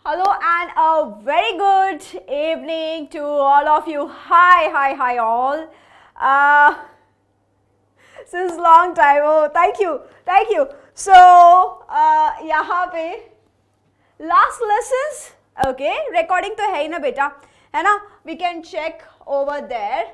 Hello and a very good evening to all of you. Hi all. Since long time. Oh, thank you. So यहाँ पे last lessons. Okay, recording तो है ही ना बेटा, है ना? We can check over there.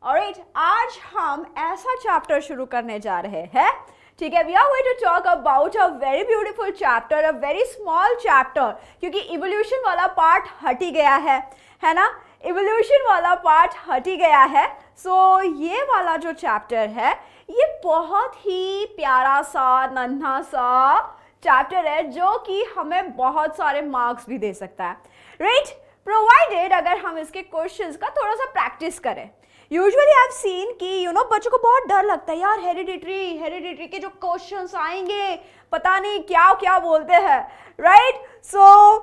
Alright, आज हम ऐसा चैप्टर शुरू करने जा रहे हैं, ठीक है? We are going to talk about a very beautiful chapter, a very small chapter, क्योंकि evolution वाला पार्ट हट ही गया है ना? evolution वाला पार्ट हट ही गया है. So ये वाला जो चैप्टर है, ये बहुत ही प्यारा सा नन्हा सा चैप्टर है जो कि हमें बहुत सारे मार्क्स भी दे सकता है, राइट? प्रोवाइडेड अगर हम इसके क्वेश्चंस का थोड़ा सा प्रैक्टिस करें. यूजुअली आई हैव सीन कि बच्चों को बहुत डर लगता है यार, हेरिडिटरी के जो क्वेश्चंस आएंगे पता नहीं क्या क्या बोलते हैं, राइट? सो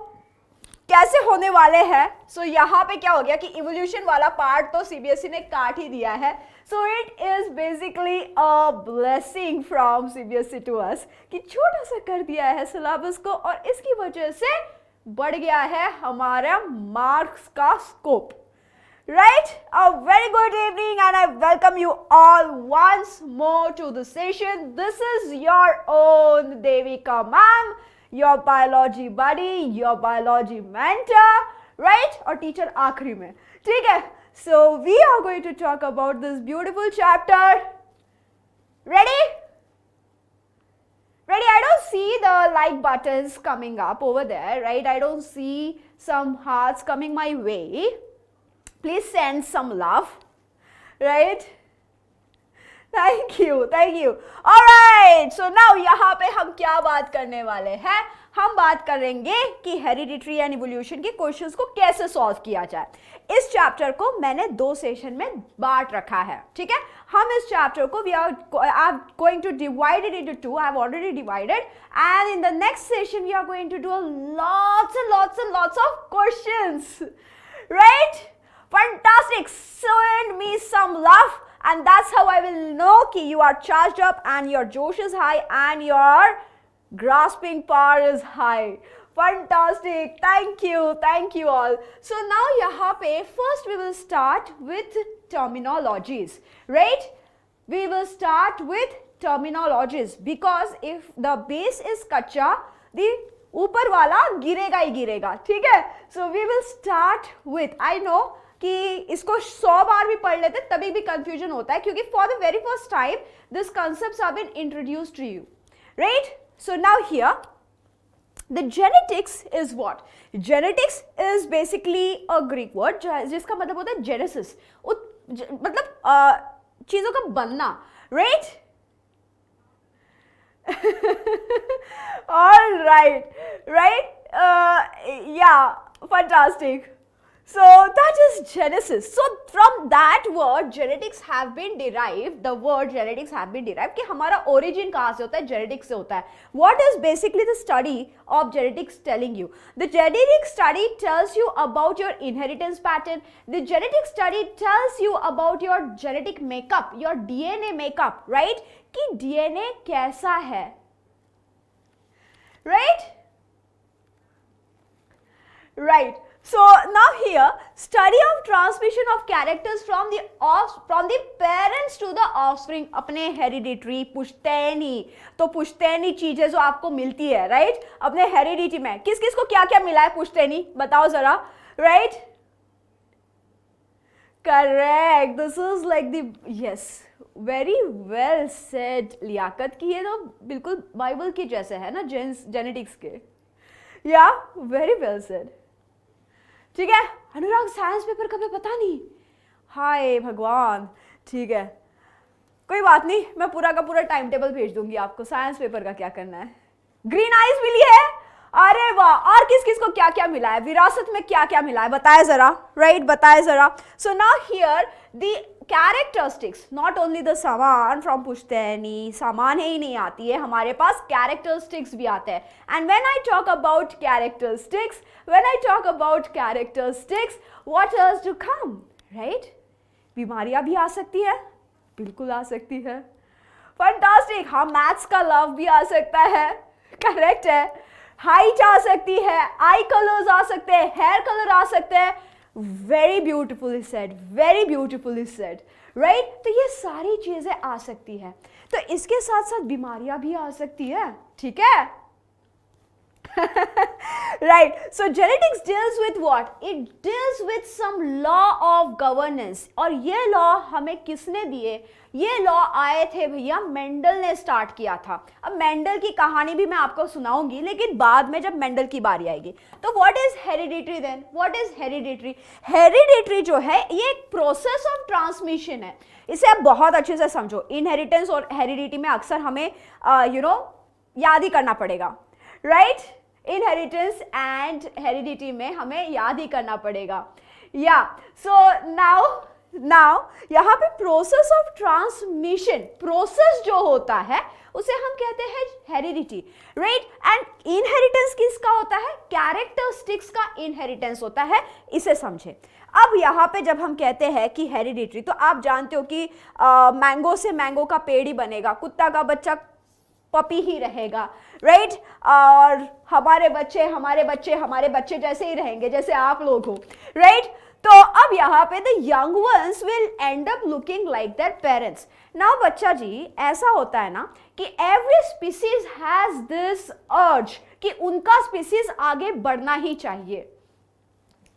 कैसे होने वाले हैं? सो यहाँ पे क्या हो गया कि इवोल्यूशन वाला पार्ट तो सीबीएसई ने काट ही दिया है. So it is basically a blessing from CBSE to us कि छोटा सा कर दिया है सिलेबस को और इसकी वजह से बढ़ गया है हमारा मार्क्स का scope. Right? A very good evening and I welcome you all once more to the session. This is your own Devika ma'am, your biology buddy, your biology mentor, right? और teacher आखिरी में, ठीक है? So we are going to talk about this beautiful chapter. Ready? Ready? I don't see the like buttons coming up over there, right? I don't see some hearts coming my way. Please send some love, right? Thank you. All right. So now यहाँ पे हम क्या बात करने वाले हैं? हम बात करेंगे कि हेरिडिटरी एंड इवोल्यूशन के क्वेश्चंस को कैसे सॉल्व किया जाए. इस चैप्टर को मैंने 2 सेशन में बांट रखा है, ठीक है? हम इस चैप्टर को we are going to divide it into 2. I have already divided, and in the next session we are going to do lots of questions, right? Fantastic. Send me some love and that's how I will know कि you are charged up and your josh is high and your grasping power is high. Fantastic. Thank you all. So now यहाँ पे first we will start with terminologies, right? We will start with terminologies because if the base is कच्चा, the ऊपर वाला गिरेगा ही गिरेगा, ठीक है? So we will start with, I know कि इसको 100 बार भी पढ़ लेते तभी भी कंफ्यूजन होता है क्योंकि for the very first time this concepts have been introduced to you, right? So now here the genetics is what? Genetics is basically a Greek word जिसका मतलब होता है genesis, मतलब चीजों का बनना, right? All right, yeah, fantastic. So that is genesis. So from that word genetics have been derived. The word genetics have been derived कि हमारा origin कहाँ से होता है? genetics से होता है. What is basically the study of genetics telling you? The genetic study tells you about your inheritance pattern. The genetic study tells you about your genetic makeup, your DNA makeup, right? कि DNA कैसा है, right? So now here study of transmission of characters from the parents to the offspring. अपने hereditary पुश्तैनी, तो पुश्तैनी चीजें जो आपको मिलती है, right? अपने heredity में किस किस को क्या क्या मिला है पुश्तैनी, बताओ जरा, right? Correct. This is like the yes, very well said Liaquat की. ये तो बिल्कुल बाइबल की जैसे है ना, जेनेटिक्स के. Yeah, very well said. ठीक है? अनुराग साइंस पेपर कब है पता नहीं. हाय भगवान. ठीक है, कोई बात नहीं, मैं पूरा का पूरा टाइम टेबल भेज दूंगी आपको. साइंस पेपर का क्या करना है. ग्रीन आइज मिली है, अरे वाह. और किस किस को क्या क्या मिला है, विरासत में क्या क्या मिला है, बताए जरा, राइट? बताए जरा. So now here the characteristics, not only the सामान from पुश्तैनी, सामान ही नहीं आती है, हमारे पास characteristics भी आते हैं. And when I talk about characteristics, what else to come, right? बीमारियां भी आ सकती है, बिल्कुल आ सकती है. Fantastic. हाँ, मैथ्स का लव भी आ सकता है, करेक्ट है, हाइट आ सकती है, आई कलर्स आ सकते हैं, हेयर कलर आ सकते हैं. Very beautifully said, very beautifully said, right. तो ये सारी चीजें आ सकती है. तो इसके साथ साथ बीमारियां भी आ सकती है, ठीक है. Right, so genetics deals with what? It deals with some law of governance. और ये law हमें किसने दिए? ये law आए थे भैया, मेंडल ने स्टार्ट किया था. अब मेंडल की कहानी भी मैं आपको सुनाऊंगी, लेकिन बाद में जब मेंडल की बारी आएगी. तो what is hereditary then? What is hereditary? Hereditary जो है ये एक process of transmission है. इसे आप बहुत अच्छे से समझो. Inheritance और heredity में अक्सर हमें याद ही करना पड़ेगा, right? इनहेरिटेंस एंड हेरिडिटी में हमें याद ही करना पड़ेगा. या सो नाउ यहाँ पे प्रोसेस ऑफ ट्रांसमिशन, प्रोसेस जो होता है उसे हम कहते हैं हेरिडिटी, राइट. एंड इनहेरिटेंस किसका होता है? कैरेक्टरिस्टिक्स का इनहेरिटेंस होता है. इसे समझे. अब यहाँ पे जब हम कहते हैं कि हेरिडिटरी, तो आप जानते हो कि मैंगो से मैंगो का पेड़ ही बनेगा, कुत्ता का बच्चा पपी ही रहेगा, राइट. और हमारे बच्चे जैसे ही रहेंगे जैसे आप लोग हो, राइट. तो अब यहाँ पे the young ones will and up looking like their parents. Now बच्चा जी, ऐसा होता है ना कि every species has this urge कि उनका स्पीसीज आगे बढ़ना ही चाहिए,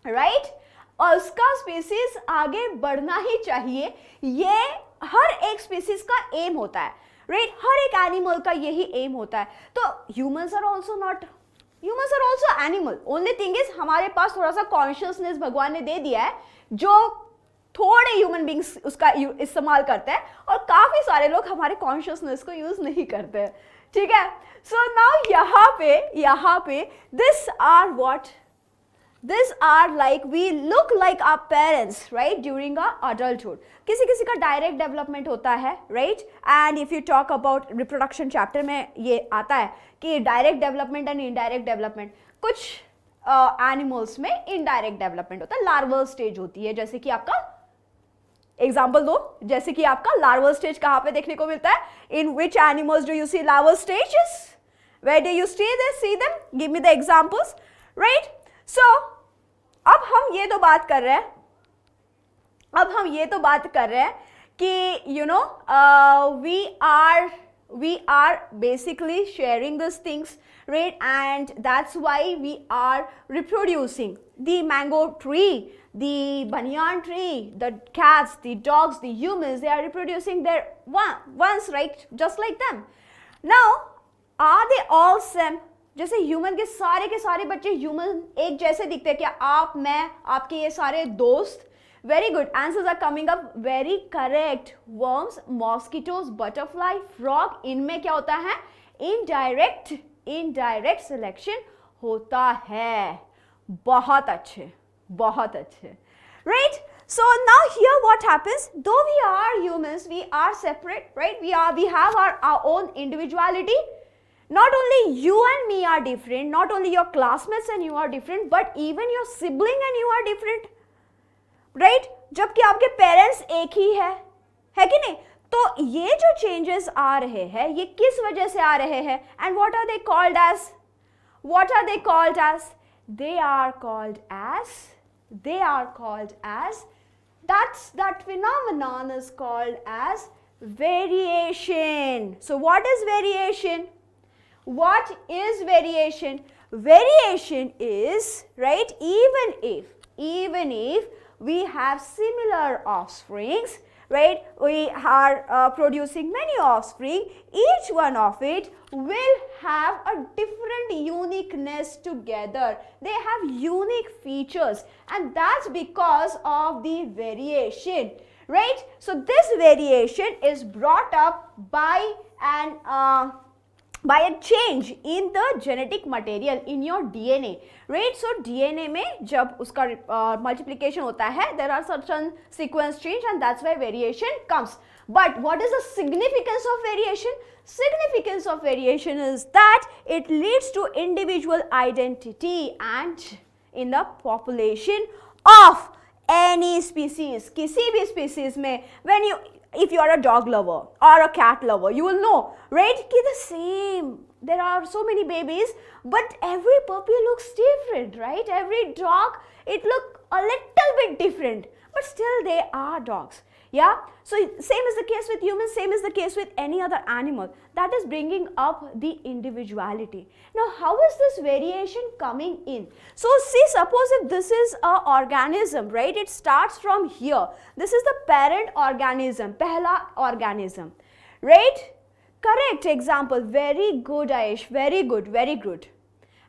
राइट. और उसका स्पीसीज आगे बढ़ना ही चाहिए, ये हर एक स्पीसीज का एम होता है, राइट. हर एक एनिमल का यही एम होता है. तो humans are also animal. Only thing is हमारे पास थोड़ा सा कॉन्शियसनेस भगवान ने दे दिया है, जो थोड़े ह्यूमन बींग्स उसका इस्तेमाल करते हैं, और काफी सारे लोग हमारे कॉन्शियसनेस को यूज नहीं करते हैं, ठीक है. सो नाउ यहाँ पे this are like we look like our parents, right, during our adulthood. किसी का डायरेक्ट डेवलपमेंट होता है, right. And if you talk about reproduction chapter में ये आता है कि direct development and indirect development. कुछ एनिमल्स में इनडायरेक्ट डेवलपमेंट होता है, लार्वल स्टेज होती है. जैसे कि आपका एग्जाम्पल दो, जैसे कि आपका लार्वल स्टेज कहाँ पे देखने को मिलता है? In which animals do you see larval stages? Where do you see them? Give me the examples, right. So अब हम ये तो बात कर रहे हैं कि you know we are basically sharing these things, right? And that's why we are reproducing. The mango tree, the banyan tree, the cats, the dogs, the humans, they are reproducing their ones, right? Just like them. Now, are they all same? जैसे human के सारे बच्चे human एक जैसे दिखते हैं क्या? आप, मैं, आपके ये सारे दोस्त? Very good, answers are coming up, very correct. Worms, mosquitoes, butterfly, frog, इनमें क्या होता है? इनडायरेक्ट सिलेक्शन होता है. बहुत अच्छे. Right? So now here what happens? Though we are humans, we are separate, right? We have our own individuality. Not only you and me are different, not only your classmates and you are different, but even your sibling and you are different, right? जबकि आपके parents एक ही है कि नहीं? तो ये जो changes आ रहे हैं, ये किस वजह से आ रहे हैं? And what are they called as? They are called as that phenomenon is called as variation. So what is variation? What is variation? Variation is, right, even if we have similar offsprings, right, we are producing many offspring, each one of it will have a different uniqueness together. They have unique features, and that's because of the variation, right? So this variation is brought up by a change in the genetic material in your DNA, right? So DNA में जब उसका multiplication होता है, there are certain sequence change, and that's why variation comes. But what is the significance of variation? Significance of variation is that it leads to individual identity and in the population of any species. किसी भी species में, if you are a dog lover or a cat lover, you will know, right, कि the there are so many babies, but every puppy looks different, right? Every dog, it look a little bit different, but still they are dogs. Yeah, so same is the case with humans, same is the case with any other animal. That is bringing up the individuality. Now, how is this variation coming in? So see, suppose if this is a organism, right? It starts from here. This is the parent organism, pehla organism, right? Correct example. Very good, Aish. Very good, very good.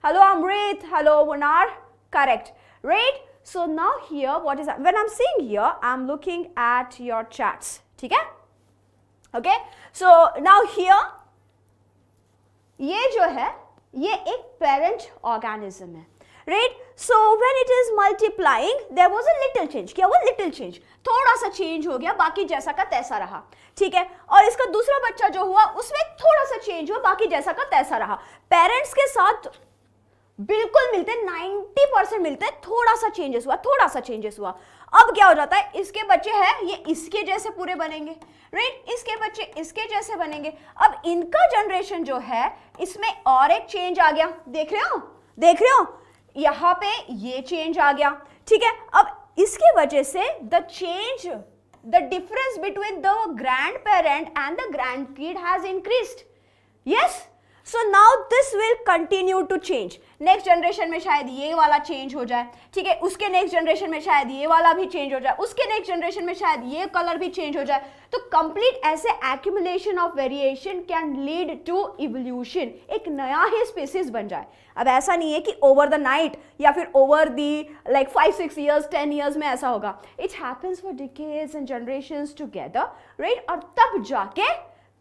Hello, Amrit. Hello, Munar. Correct, right? So now here, what is that? When I'm saying here, I'm looking at your chats. ठीक है? Okay? So now here, ये जो है, ये एक parent organism है, right? So when it is multiplying, there was a little change. क्या हुआ? Little change. थोड़ा सा change हो गया, बाकी जैसा का तैसा रहा. ठीक है? और इसका दूसरा बच्चा जो हुआ, उसमें थोड़ा सा change हुआ, बाकी जैसा का तैसा रहा. Parents के साथ बिल्कुल मिलते, 90% मिलते, थोड़ा सा चेंजेस हुआ, थोड़ा सा चेंजेस हुआ. अब क्या हो जाता है? इसके बच्चे हैं, ये इसके जैसे पूरे बनेंगे, राइट? इसके बच्चे इसके जैसे बनेंगे. अब इनका जनरेशन जो है, इसमें और एक चेंज आ गया. देख रहे हो? देख रहे हो? यहाँ पे ये चेंज आ गया. ठीक है? अब इसकी वजह से the change, the difference between the grand parent and the grand kid has increased. Yes? So now this will continue to change. Next generation में शायद ये वाला चेंज हो जाए, ठीक है? उसके नेक्स्ट जनरेशन में शायद ये वाला भी चेंज हो जाए, उसके नेक्स्ट जनरेशन में शायद ये कलर भी चेंज हो जाए. तो कंप्लीट ऐसे accumulation of variation can lead to evolution, एक नया ही स्पीसीज बन जाए. अब ऐसा नहीं है कि ओवर द नाइट या फिर over the like 5-6 years 10 years में ऐसा होगा. It happens for decades and generations together, right? और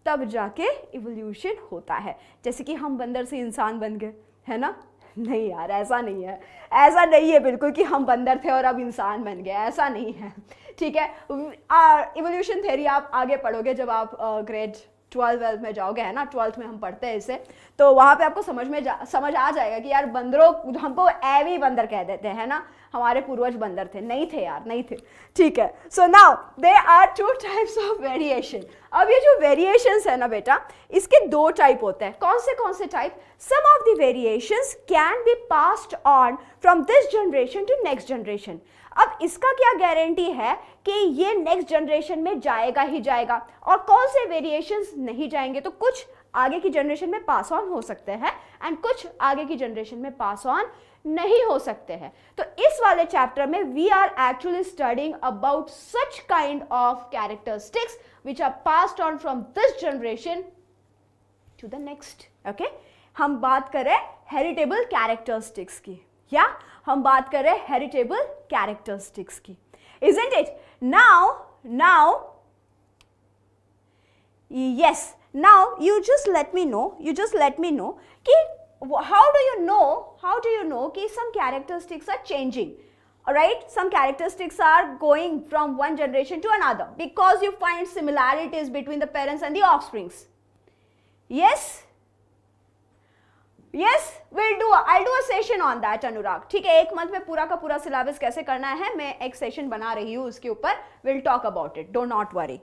तब जाके इवोल्यूशन होता है. जैसे कि हम बंदर से इंसान बन गए, है ना? नहीं यार, ऐसा नहीं है. ऐसा नहीं है बिल्कुल कि हम बंदर थे और अब इंसान बन गए, ऐसा नहीं है. ठीक है? इवोल्यूशन थ्योरी आप आगे पढ़ोगे जब आप ग्रेड 12th में जाओगे, है ना? 12th में हम पढ़ते हैं इसे, तो वहाँ पे आपको समझ आ जाएगा कि यार बंदरों, हमको एवी बंदर कह देते हैं, ना? हमारे पूर्वज बंदर थे, नहीं थे यार, नहीं थे. ठीक है? So now they are 2 types of variation. अब ये जो वेरिएशंस है ना बेटा, इसके 2 टाइप होते हैं. कौन से type? Some of the variations can be passed on from this generation to next generation. अब इसका क्या गारंटी है कि ये नेक्स्ट जनरेशन में जाएगा ही जाएगा, और कौन से वेरिएशंस नहीं जाएंगे? तो कुछ आगे की जनरेशन में पास ऑन हो सकते हैं एंड कुछ आगे की जनरेशन में पास ऑन नहीं हो सकते हैं. तो इस वाले चैप्टर में we are actually studying about such kind of characteristics which are passed on from this generation to the next. Okay, हम बात करें हेरिटेबल कैरेक्टरिस्टिक्स की, या हम बात करें हेरिटेबल कैरेक्टरिस्टिक्स की. Isn't it? Now, yes. Now you just let me know कि how do you know कि some characteristics are changing, alright? Some characteristics are going from one generation to another because you find similarities between the parents and the offsprings. Yes, I'll do a session on that, अनुराग. ठीक है? 1 month में पूरा का पूरा syllabus कैसे करना है, मैं एक सेशन बना रही हूँ उसके ऊपर. We'll talk about it. Do not worry.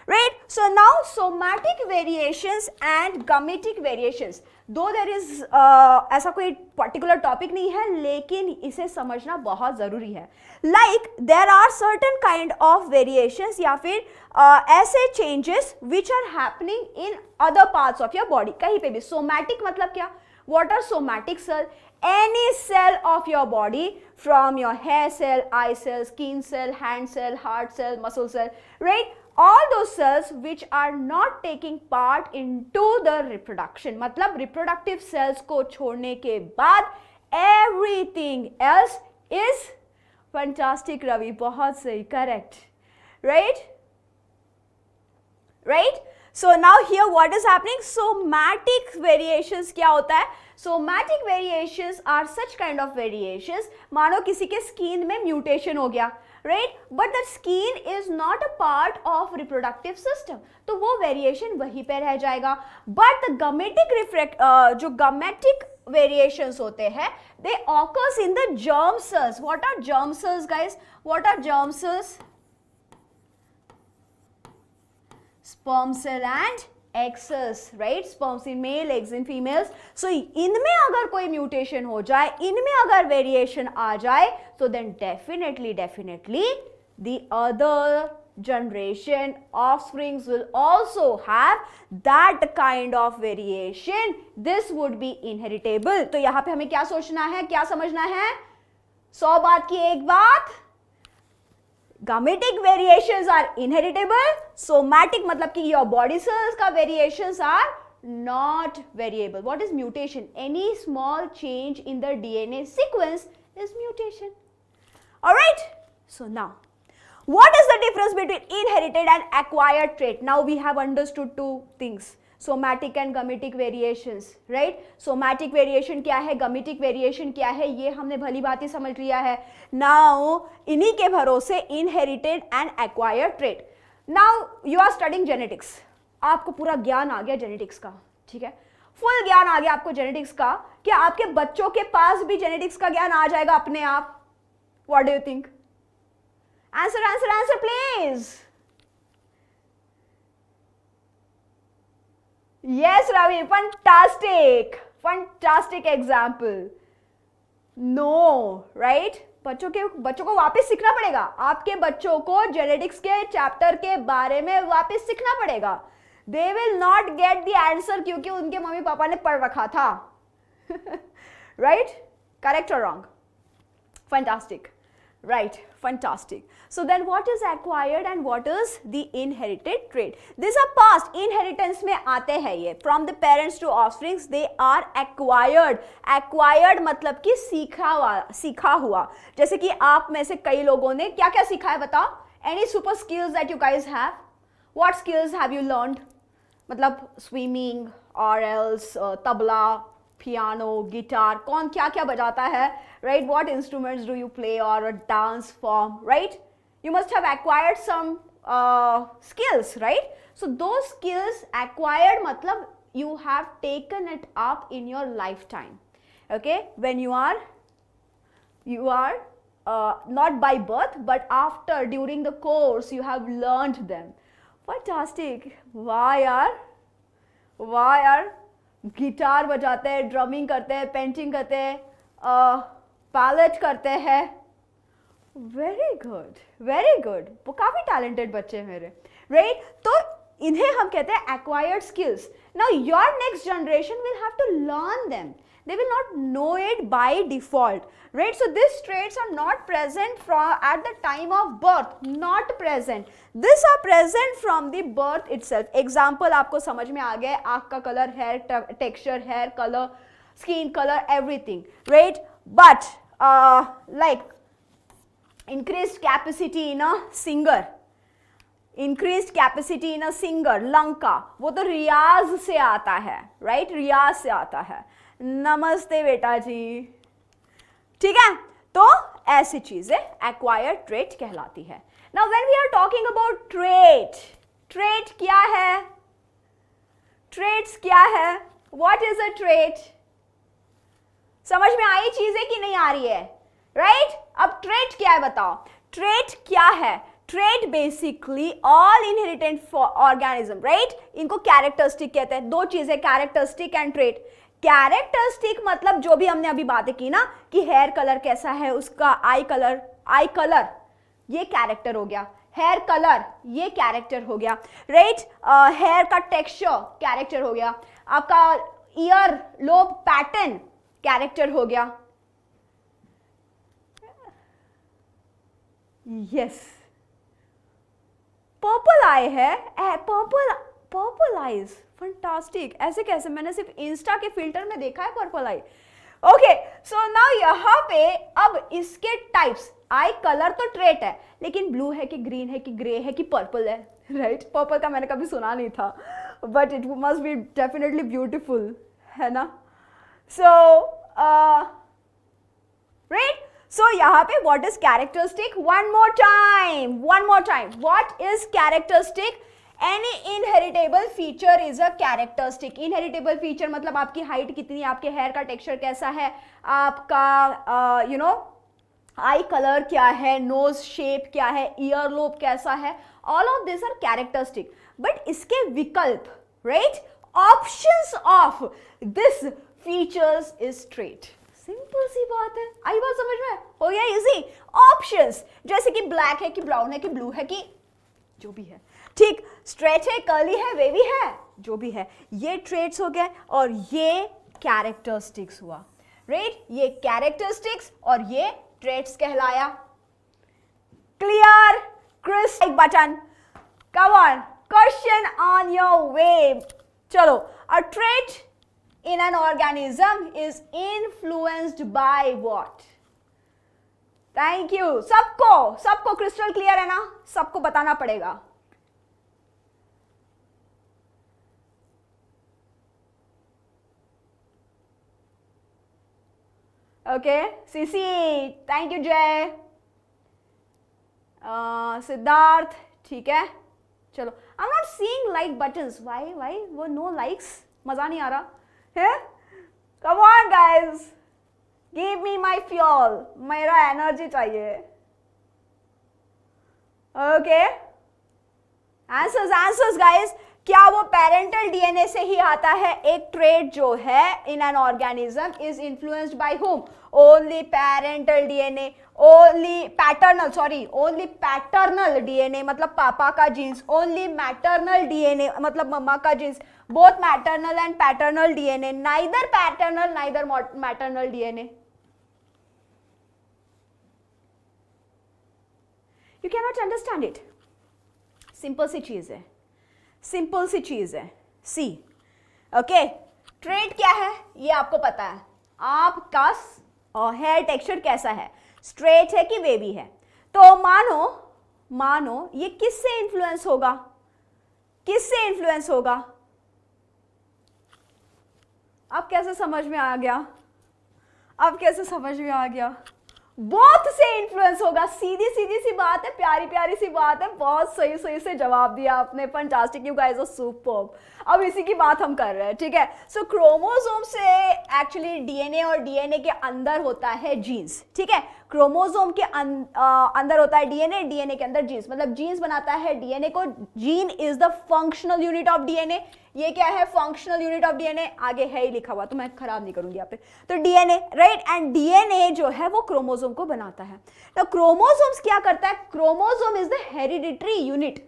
Right? So now somatic variations and gametic variations. Though there is ऐसा कोई particular topic नहीं है, लेकिन इसे समझना बहुत ज़रूरी है. Like there are certain kind of variations या फिर ऐसे changes which are happening in other parts of your body. कहीं पे भी. Somatic मतलब क्या? What are somatic cells? Any cell of your body, from your hair cell, eye cell, skin cell, hand cell, heart cell, muscle cell, right? All those cells which are not taking part into the reproduction. मतलब reproductive cells को छोड़ने के बाद everything else is fantastic. Ravi, बहुत सही, correct, right? So now here what is happening? Somatic variations क्या होता है? Somatic variations are such kind of variations. मानो किसी के skin में mutation हो गया, right? But the skin is not a part of reproductive system. तो वो variation वहीं पे रह जाएगा. But the जो gametic variations होते हैं, they occurs in the germ cells. What are germ cells, guys? What are germ cells? Sperm cell and egg cells, right, sperms in male, eggs in females. So इनमें अगर कोई mutation हो जाए, इनमें अगर वेरिएशन आ जाए, तो then definitely the other generation offsprings will also have that kind of variation. This would be inheritable. तो यहां पे हमें क्या सोचना है, क्या समझना है? 100 बात की एक बात, gametic variations are inheritable. Somatic मतलब कि your body cells का variations are not variable. What is mutation? Any small change in the DNA sequence is mutation. Alright? So now, what is the difference between inherited and acquired trait? Now we have understood two things. Somatic and gametic variations, right? Somatic variation क्या है, gametic variation क्या है, ये हमने भली भांति समझ लिया है. Now इन्हीं के भरोसे inherited and acquired trait. Now you are studying genetics. आपको पूरा ज्ञान आ गया genetics का, ठीक है, फुल ज्ञान आ गया आपको genetics का. क्या आपके बच्चों के पास भी genetics का ज्ञान आ जाएगा अपने आप? What do you think? Answer please. Yes, Ravi, fantastic example. No, right? बच्चों को वापस सीखना पड़ेगा. आपके बच्चों को जेनेटिक्स के चैप्टर के बारे में वापस सीखना पड़ेगा. They will not get the answer क्योंकि उनके मम्मी पापा ने पढ़ रखा था. Right? Correct or wrong? Fantastic. Right, fantastic. So then what is acquired and what is the inherited trait? These are passed. Inheritance में आते हैं ये. From the parents to offsprings, they are acquired. Acquired मतलब कि सीखा हुआ. जैसे कि आप में से कई लोगों ने क्या क्या सीखा है बताओ? Any super skills that you guys have? What skills have you learned? मतलब swimming or else tabla, piano, guitar, कौन क्या क्या बजाता है, right? What instruments do you play or a dance form, right? You must have acquired some skills, right? So those skills acquired मतलब you have taken it up in your lifetime, okay? When you are not by birth but after, during the course you have learned them. Fantastic. Why are guitar बजाते हैं, drumming करते हैं, painting करते हैं, palette करते हैं. Very good. वो काफ़ी टैलेंटेड बच्चे हैं मेरे, राइट? तो इन्हें हम कहते हैं acquired skills. Now your next generation will have to learn them. They will not know it by default, right? So these traits are not present at the time of birth, not present. These are present from the birth itself. Example आपको समझ में आ गया, आँख का colour, hair texture, hair color, skin color, everything, right? But like increased capacity in a singer, lung का, वो तो रियाज से आता है, राइट? रियाज से आता है. नमस्ते बेटा जी, ठीक है? तो ऐसी चीजें एक्वायर्ड ट्रेट कहलाती है. Now when we are talking about trait क्या है? ट्रेट्स क्या है? What is a trait? समझ में आई चीजें कि नहीं आ रही है, राइट? अब ट्रेट क्या है बताओ? ट्रेट क्या है? Trait basically all inherent organism, right? इनको कैरेक्टरिस्टिक कहते हैं. दो चीजें, कैरेक्टरिस्टिक एंड ट्रेट. कैरेक्टरिस्टिक मतलब जो भी हमने अभी बातें की ना, कि हेयर कलर कैसा है उसका, आई कलर ये कैरेक्टर हो गया, हेयर कलर ये कैरेक्टर हो गया, राइट? हेयर का टेक्सचर कैरेक्टर हो गया, आपका ईयर लोब पैटर्न कैरेक्टर हो गया. यस, पर्पल आई है, पर्पल आईज, फंटास्टिक. ऐसे कैसे? मैंने सिर्फ इंस्टा के फिल्टर में देखा है पर्पल आई. ओके, सो नाउ यहाँ पे अब इसके टाइप्स, आई कलर तो ट्रेट है, लेकिन ब्लू है कि ग्रीन है कि ग्रे है कि पर्पल है, राइट? पर्पल का मैंने कभी सुना नहीं था, but it must be definitely beautiful, है ना? सो राइट, सो यहाँ पे what is characteristic? One more time, what is characteristic? Any inheritable feature is a characteristic. Inheritable feature मतलब आपकी हाइट कितनी है, आपके हेयर का टेक्सचर कैसा है, आपका आई कलर क्या है, नोज शेप क्या है, ईयर लोब कैसा है, all of this are characteristic. But इसके विकल्प, right? Options of this features is trait. Simple सी बात है, आई बात समझ में, हो गया इजी. ऑप्शंस जैसे कि ब्लैक है कि ब्राउन है कि ब्लू है कि जो भी है, ठीक, स्ट्रेच है, कर्ली है, वेवी है, जो भी है, ये ट्रेट्स हो गए और ये कैरेक्टरिस्टिक्स हुआ, राइट? ये कैरेक्टरिस्टिक्स और ये ट्रेट्स कहलाया. Clear? Crystal button, come on, question on your way. चलो, a trait in an organism is influenced by what? Thank you. सबको क्रिस्टल क्लियर है ना? सबको बताना पड़ेगा. Okay, CC, thank you जय. सिद्धार्थ, ठीक है. चलो, I'm not seeing like buttons. Why? वो no likes? मजा नहीं आ रहा. Come on guys, give me my fuel, मेरा एनर्जी चाहिए. Okay, answers guys. क्या वो पेरेंटल डीएनए से ही आता है? एक ट्रेट जो है in an organism is influenced by home? Only parental DNA, only paternal DNA मतलब पापा का जीन्स, ओनली मैटरनल डीएनए मतलब मम्मा का genes. Both maternal and paternal DNA, neither paternal neither maternal DNA. You can not understand it. Simple सी चीज है. सी, okay. Trait क्या है ये आपको पता है. आपका हेयर टेक्सचर कैसा है, स्ट्रेट है कि वेवी है. तो मानो ये किससे इन्फ्लुएंस होगा? अब कैसे समझ में आ गया? बोथ से इन्फ्लुएंस होगा. सीधी सी बात है, प्यारी सी बात है. बहुत सही से जवाब दिया आपने. Fantastic, you guys are superb. अब इसी की बात हम कर रहे हैं, ठीक है. सो क्रोमोसोम से एक्चुअली डीएनए और डीएनए के अंदर होता है जीन्स, ठीक है. क्रोमोसोम के अंदर होता है डीएनए के अंदर जीन्स, मतलब जीन्स बनाता है डीएनए को. Gene is the functional unit of DNA. ये क्या है? Functional unit of DNA. आगे है ही लिखा हुआ तो मैं खराब नहीं करूंगी यहाँ पे. तो डीएनए, राइट, एंड डीएनए जो है वो क्रोमोसोम को बनाता है. तो क्रोमोसोम्स क्या करता है? Chromosome is the hereditary unit,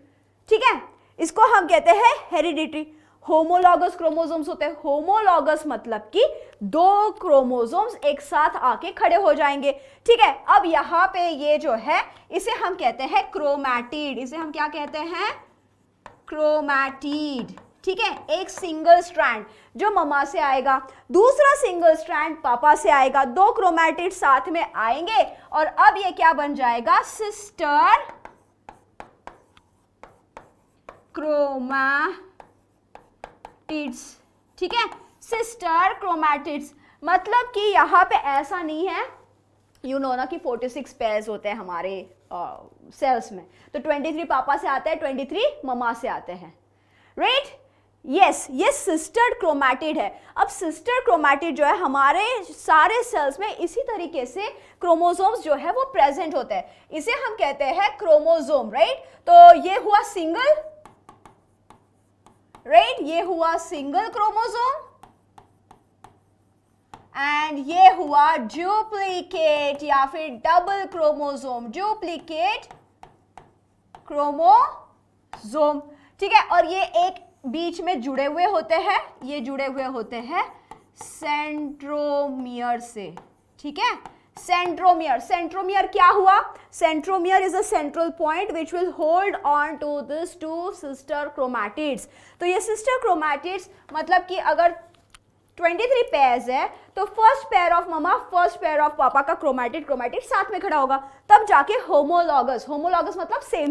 ठीक है. इसको हम कहते हैं हेरिडिटरी. होमोलॉगस क्रोमोसोम्स होते हैं. होमोलॉगस मतलब कि दो क्रोमोसोम्स एक साथ आके खड़े हो जाएंगे, ठीक है. अब यहाँ पे ये जो है इसे हम कहते हैं क्रोमैटिड. इसे हम क्या कहते हैं? क्रोमैटिड, ठीक है. एक सिंगल स्ट्रैंड जो मम्मा से आएगा, दूसरा सिंगल स्ट्रैंड पापा से आएगा. दो क्रोमैटिड साथ में आएंगे और अब ये क्या बन जाएगा? सिस्टर क्रोमैटिड्स, ठीक है. सिस्टर क्रोमैटिड्स मतलब कि यहाँ पे ऐसा नहीं है, यू नो ना कि 46 पेयर्स होते हैं हमारे सेल्स में. तो 23 पापा से आते हैं, 23 मम्मा से आते हैं, राइट. यस, ये सिस्टर क्रोमैटिड है. अब सिस्टर क्रोमैटिड जो है हमारे सारे सेल्स में इसी तरीके से क्रोमोसोम्स जो है वो प्रेजेंट होते हैं. इसे हम कहते हैं क्रोमोसोम, राइट. तो ये हुआ सिंगल, राइट, ये हुआ सिंगल क्रोमोसोम एंड ये हुआ डुप्लीकेट या फिर डबल क्रोमोसोम. डुप्लीकेट क्रोमोसोम, ठीक है. और ये एक बीच में जुड़े हुए होते हैं, ये जुड़े हुए होते हैं सेंट्रोमियर से, ठीक है. सेंट्रोमियर क्या हुआ? Centromere is a central point which will hold on to this two sister chromatids. तो ये सिस्टर क्रोमैटिड्स मतलब कि अगर 23 पेयर्स है तो first pair of mama, first pair of पापा का क्रोमैटिड साथ में खड़ा होगा, तब जाके होमोलॉगस मतलब same,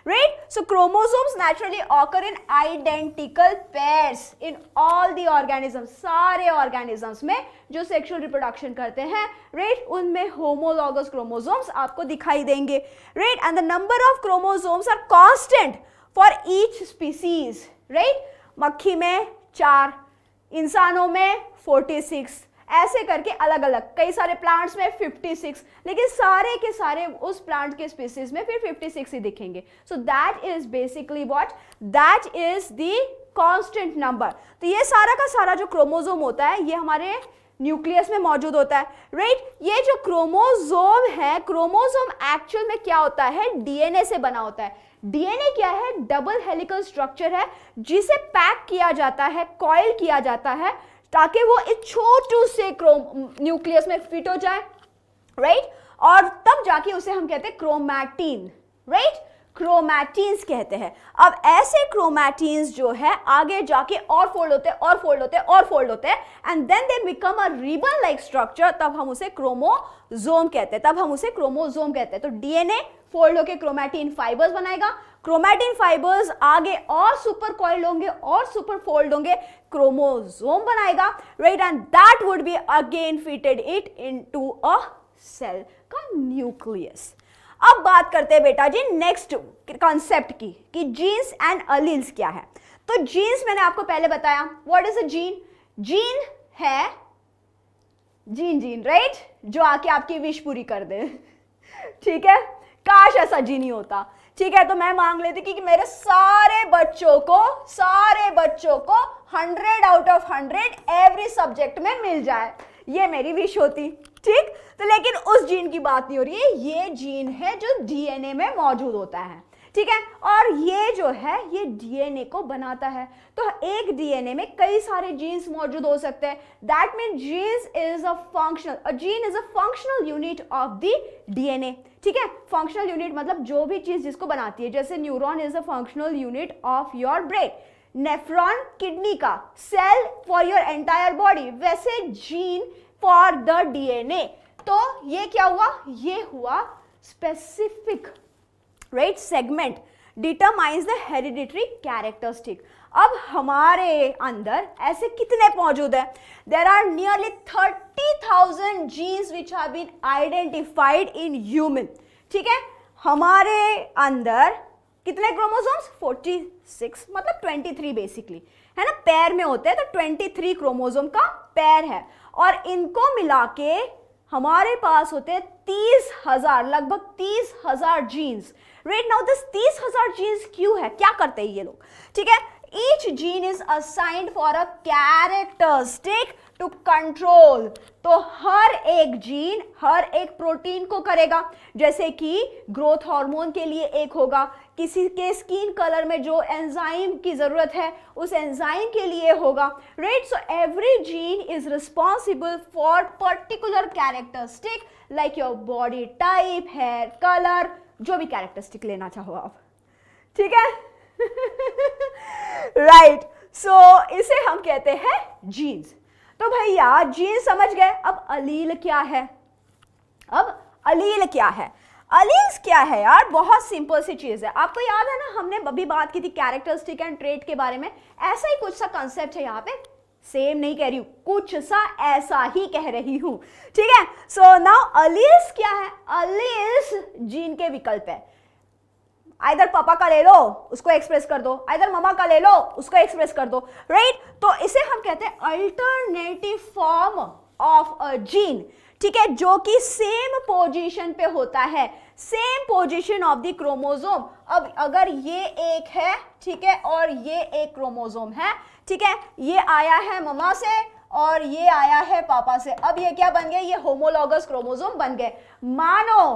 right. So chromosomes naturally occur in identical pairs in all the organisms. सारे ऑर्गेनिजम्स में जो सेक्सुअल रिप्रोडक्शन करते हैं, राइट, उनमें होमोलॉगस क्रोमोसोम्स आपको दिखाई देंगे, right. And the number of chromosomes are constant for each species, right. मक्खी में 4, इंसानों में 46 ऐसे करके अलग अलग, कई सारे प्लांट्स में 56, लेकिन सारे के सारे उस प्लांट के स्पीसीज में फिर 56 ही दिखेंगे. So that is basically what, that is the constant number. तो ये सारा का सारा जो क्रोमोसोम होता है ये हमारे न्यूक्लियस में मौजूद होता है, राइट. ये जो क्रोमोसोम है, क्रोमोसोम एक्चुअल में क्या होता है, डीएनए से बना होता है. डीएनए क्या है, डबल हेलिकल स्ट्रक्चर है जिसे पैक किया जाता है, कॉइल किया जाता है ताकि वो इस छोटू से न्यूक्लियस में फिट हो जाए, राइट. और तब जाके उसे हम कहते हैं क्रोमैटिन, राइट, क्रोमैटिन्स कहते हैं. अब ऐसे क्रोमैटिन्स जो है आगे जाके और फोल्ड होते हैं और फोल्ड होते हैं और फोल्ड होते हैं and then they become a ribbon like structure, तब हम उसे क्रोमोसोम कहते हैं, तब हम उसे क्रोमोसोम कहते हैं. तो डीएनए फोल्ड होके क्रोमैटिन फाइबर्स बनाएगा, क्रोमैटिन फाइबर्स आगे और सुपर कॉइल्ड होंगे और सुपर फोल्ड होंगे, क्रोमोसोम बनाएगा, right. And that would be again fitted it into a cell का न्यूक्लियस. अब बात करते हैं बेटा जी नेक्स्ट कॉन्सेप्ट की कि जीन्स एंड अलील्स क्या है. तो जीन्स मैंने आपको पहले बताया, what is a gene. Gene है जीन, राइट, जो आके आपकी विश पूरी कर दे. ठीक है, काश ऐसा जीन ही होता. ठीक है, तो मैं मांग लेती कि मेरे सारे बच्चों को 100 आउट ऑफ 100 एवरी सब्जेक्ट में मिल जाए, ये मेरी विश होती. ठीक, तो लेकिन उस जीन की बात नहीं हो रही है, ये जीन है जो डीएनए में मौजूद होता है. ठीक है, और ये जो है ये डीएनए को बनाता है. तो एक डीएनए में कई सारे जीन्स मौजूद हो सकते हैं. That mean genes is a functional, a gene is a functional unit of the DNA. ठीक है, फंक्शनल यूनिट मतलब जो भी चीज जिसको बनाती है, जैसे neuron is a functional unit of your brain, nephron kidney का, cell for your entire body, वैसे जीन फॉर द डीएनए. तो ये क्या हुआ, ये हुआ specific, right, segment determines the hereditary characteristic. अब हमारे अंदर ऐसे कितने मौजूद है, there are nearly 30,000 genes which have been identified in human. ठीक है, हमारे अंदर कितने क्रोमोसोम्स, 46, मतलब 23 बेसिकली, है ना, पैर में होते हैं, तो 23 क्रोमोसोम का पैर है. और इनको मिला के हमारे पास होते हैं 30,000, लगभग 30,000 genes. Right, now this 30,000 genes क्यों है, क्या करते हैं ये लोग. ठीक है, each gene is assigned for a characteristic to control. तो हर एक जीन हर एक प्रोटीन को करेगा, जैसे कि ग्रोथ हार्मोन के लिए एक होगा, किसी के स्किन कलर में जो एंजाइम की जरूरत है उस एंजाइम के लिए होगा, right. So every gene is responsible for particular characteristic like your body type, hair colour, जो भी कैरेक्टरिस्टिक लेना चाहो आप. ठीक है, राइट. सो इसे हम कहते हैं जीन्स. तो भैया जीन समझ गए, अब अलील क्या है. अब अलील क्या है, अलील्स क्या है यार, बहुत सिंपल सी चीज है. आपको याद है ना, हमने अभी बात की थी कैरेक्टरिस्टिक एंड ट्रेट के बारे में, ऐसा ही कुछ सा कंसेप्ट है यहाँ पे. सेम नहीं कह रही हूं, कुछ सा ऐसा ही कह रही हूं. ठीक है, सो नाउ अलील्स क्या है, अलील्स जीन के विकल्प है. आइदर पापा का ले लो उसको एक्सप्रेस कर दो, आइदर ममा का ले लो उसको एक्सप्रेस कर दो, राइट. तो इसे हम कहते हैं alternative form of a gene. ठीक है, जो कि सेम पोजीशन पे होता है, same position of the chromosome. अब अगर ये एक है, ठीक है, और ये एक क्रोमोसोम है, ठीक है, ये आया है ममा से और ये आया है पापा से, अब ये क्या बन गए, ये होमोलॉगस क्रोमोसोम बन गए, मानो,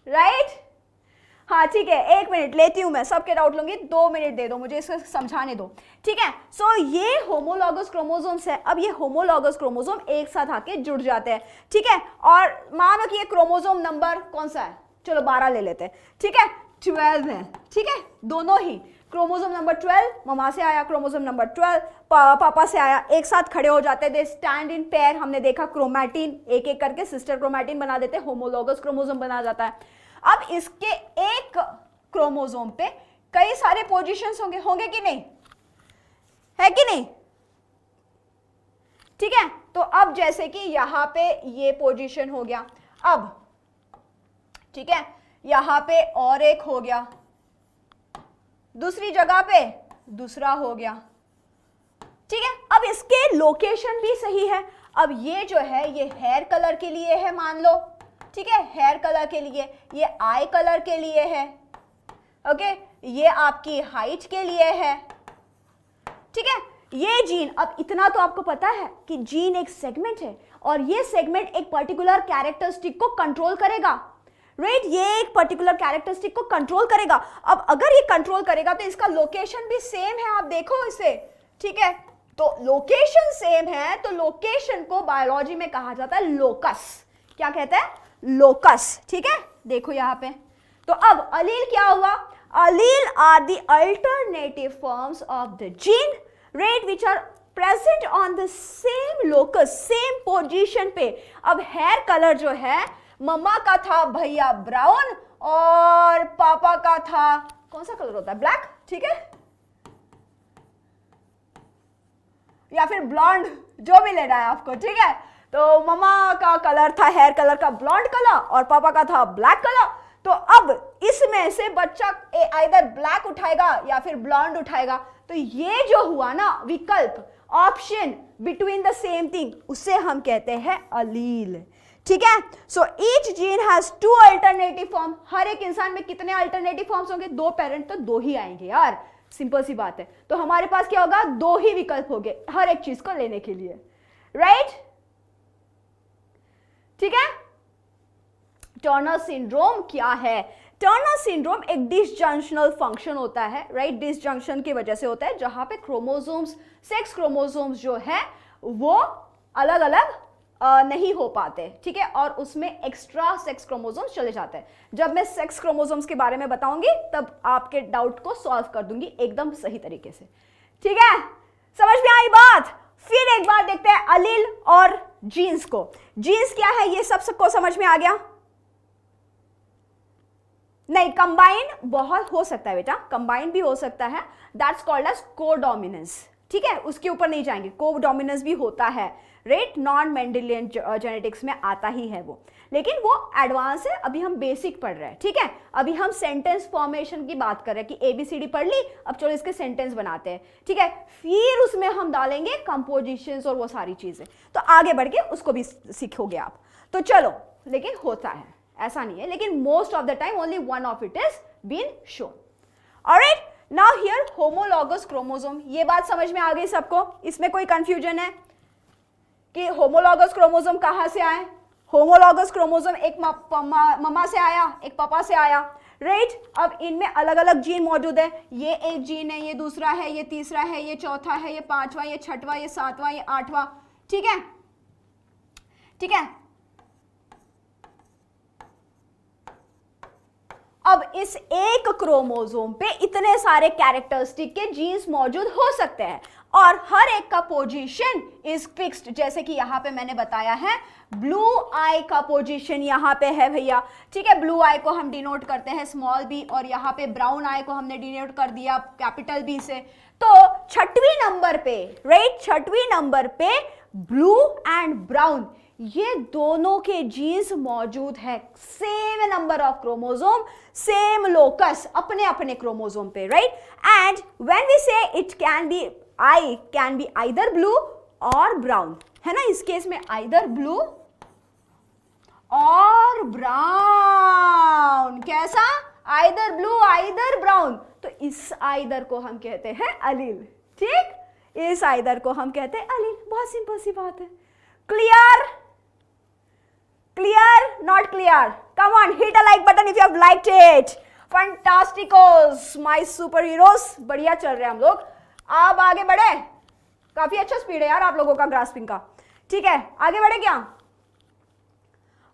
राइट. हाँ ठीक है, 1 मिनट लेती हूं मैं, सबके डाउट लूंगी, 2 मिनट दे दो मुझे, इसको समझाने दो. ठीक है, सो ये होमोलॉगस क्रोमोसोम्स है. अब ये होमोलॉगस क्रोमोसोम एक साथ आके जुड़ जाते हैं. ठीक है, और मानो कि ये क्रोमोसोम नंबर कौन सा है, चलो 12 ले लेते हैं. ठीक है, 12 है. ठीक है, दोनों ही क्रोमोसोम नंबर 12 ममा से आया, क्रोमोसोम नंबर 12 पापा से आया, एक साथ खड़े हो जाते हैं, दे स्टैंड इन पेयर. हमने देखा क्रोमैटिन एक एक करके सिस्टर क्रोमैटिन बना देते हैं, होमोलॉगस क्रोमोसोम बना जाता है. अब इसके एक क्रोमोसोम पे कई सारे पोजीशंस होंगे कि नहीं, है कि नहीं. ठीक है, तो अब जैसे कि यहां पे ये पोजीशन हो गया, अब ठीक है यहां पे और एक हो गया, दूसरी जगह पे दूसरा हो गया. ठीक है, अब इसके लोकेशन भी सही है. अब ये जो है ये हेयर कलर के लिए है मान लो, ठीक है, हेयर कलर के लिए, ये आई कलर के लिए है, ओके, ये आपकी हाइट के लिए है, ठीक है। ये जीन, अब इतना तो आपको पता है कि जीन एक सेगमेंट है और ये सेगमेंट एक पर्टिकुलर कैरेक्टरिस्टिक को कंट्रोल करेगा, राइट, ये एक पर्टिकुलर कैरेक्टरिस्टिक को कंट्रोल करेगा। अब अगर ये कंट्रोल करेगा तो इसका लोकेशन भी सेम है, आप देखो इसे, ठीक है, तो लोकेशन सेम है, तो लोकेशन को बायोलॉजी में कहा जाता है लोकस। क्या कहते हैं? लोकस, ठीक है, देखो यहां पे। तो अब अलील क्या हुआ? Allele are the alternative forms of the gene, right, which are present on the same locus, same position पे। अब हेयर कलर जो है, मम्मा का था भैया ब्राउन और पापा का था, कौन सा कलर होता है? ब्लैक, ठीक है, या फिर ब्लॉन्ड, जो भी लेना है आपको, ठीक है। तो मम्मा का कलर था हेयर कलर का ब्लॉन्ड कलर और पापा का था ब्लैक कलर। तो अब इसमें से बच्चा आइदर ब्लैक उठाएगा या फिर ब्लॉन्ड उठाएगा। तो ये जो हुआ ना विकल्प, option between the same thing, उसे हम कहते हैं अलील, ठीक है। So each gene has two alternative form. हर एक इंसान में कितने अल्टरनेटिव फॉर्म्स होंगे? दो पेरेंट तो दो ही आएंगे यार, सिंपल सी बात है। तो हमारे पास क्या होगा? दो ही विकल्प होंगे हर एक चीज को लेने के लिए, राइट, ठीक है। टर्नर सिंड्रोम क्या है? टर्नर सिंड्रोम एक डिसजंक्शनल फंक्शन होता है, राइट, डिसजंक्शन की वजह से होता है, जहां पे क्रोमोसोम्स, सेक्स क्रोमोसोम्स जो है वो अलग अलग नहीं हो पाते, ठीक है, और उसमें एक्स्ट्रा सेक्स क्रोमोसोम्स चले जाते हैं। जब मैं सेक्स क्रोमोसोम्स के बारे में बताऊंगी तब आपके डाउट को सॉल्व कर दूंगी एकदम सही तरीके से, ठीक है। समझ में आई बात? फिर एक बार देखते हैं अलील और जीन्स को। जीन्स क्या है ये सबको समझ में आ गया? नहीं, कंबाइन बहुत हो सकता है बेटा, कंबाइन भी हो सकता है, दैट्स कॉल्ड एज कोडोमिनेंस, ठीक है, उसके ऊपर नहीं जाएंगे। कोडोमिनेंस भी होता है, राइट, नॉन मेंडेलियन जेनेटिक्स में आता ही है वो, लेकिन वो एडवांस है, अभी हम बेसिक पढ़ रहे हैं, ठीक है। अभी हम सेंटेंस फॉर्मेशन की बात कर रहे हैं कि ABCD पढ़ ली, अब चलो इसके सेंटेंस बनाते हैं, ठीक है। फिर उसमें हम डालेंगे कंपोजिशंस और वो सारी चीजें, तो आगे बढ़ के उसको भी सीखोगे आप। तो चलो, लेकिन होता है, ऐसा नहीं है, लेकिन most of the time only one of it is been shown. Alright, now here homologous chromosome, ये बात समझ में आ गई सबको? इसमें कोई कंफ्यूजन है कि होमोलॉगस क्रोमोसोम कहां से आए? होमोलॉगस क्रोमोसोम एक मम्मा से आया, एक पापा से आया, राइट। अब इनमें अलग अलग जीन मौजूद है, ये एक जीन है, ये दूसरा है, ये तीसरा है, ये चौथा है, ये पांचवा, ये छठवां, ये सातवां, ये आठवां, ठीक है, ठीक है। अब इस एक क्रोमोसोम पे इतने सारे कैरेक्टरिस्टिक के जीन्स मौजूद हो सकते हैं और हर एक का पोजीशन इज फिक्स्ड, जैसे कि यहां पे मैंने बताया है ब्लू आई का पोजीशन यहां पे है भैया, ठीक है। ब्लू आई को हम डिनोट करते हैं स्मॉल बी और यहाँ पे ब्राउन आई को हमने डिनोट कर दिया कैपिटल बी से। तो छठवीं नंबर पे, राइट, छठवीं नंबर पे ब्लू एंड ब्राउन, ये दोनों के जीन्स मौजूद है, same number of chromosome, same locus, अपने अपने क्रोमोसोम पे, राइट। एंड व्हेन वी से it can be, I can be either blue और ब्राउन, है ना, इस केस में आइदर ब्लू और ब्राउन, कैसा? आइदर ब्लू आइदर ब्राउन, तो इस आइदर को हम कहते हैं अलील, ठीक, इस आइदर को हम कहते हैं अलील। बहुत सिंपल सी बात है। Clear? Clear? Not clear? Come on, hit a like button if you have liked it. Fantasticos, my superheroes. बढ़िया चल रहे हैं हम लोग, आप आगे बढ़े, काफी अच्छा स्पीड है यार आप लोगों का ग्रास्पिंग का, ठीक है, आगे बढ़े क्या?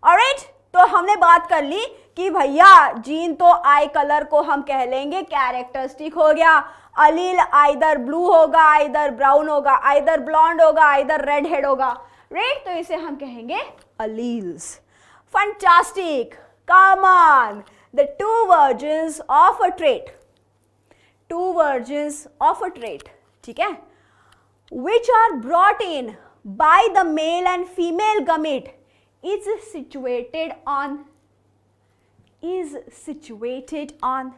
ऑलराइट, तो हमने बात कर ली कि भैया जीन तो आई कलर को हम कह लेंगे कैरेक्टरिस्टिक हो गया, अलील आइदर ब्लू होगा, आइदर ब्राउन होगा, आइदर ब्लॉन्ड होगा, आइदर रेड हेड होगा, राइट, तो इसे हम कहेंगे alleles. Fantastic. Come on. The two versions of a trait. Two versions of a trait. ठीक है? Which are brought in by the male and female gamete is situated on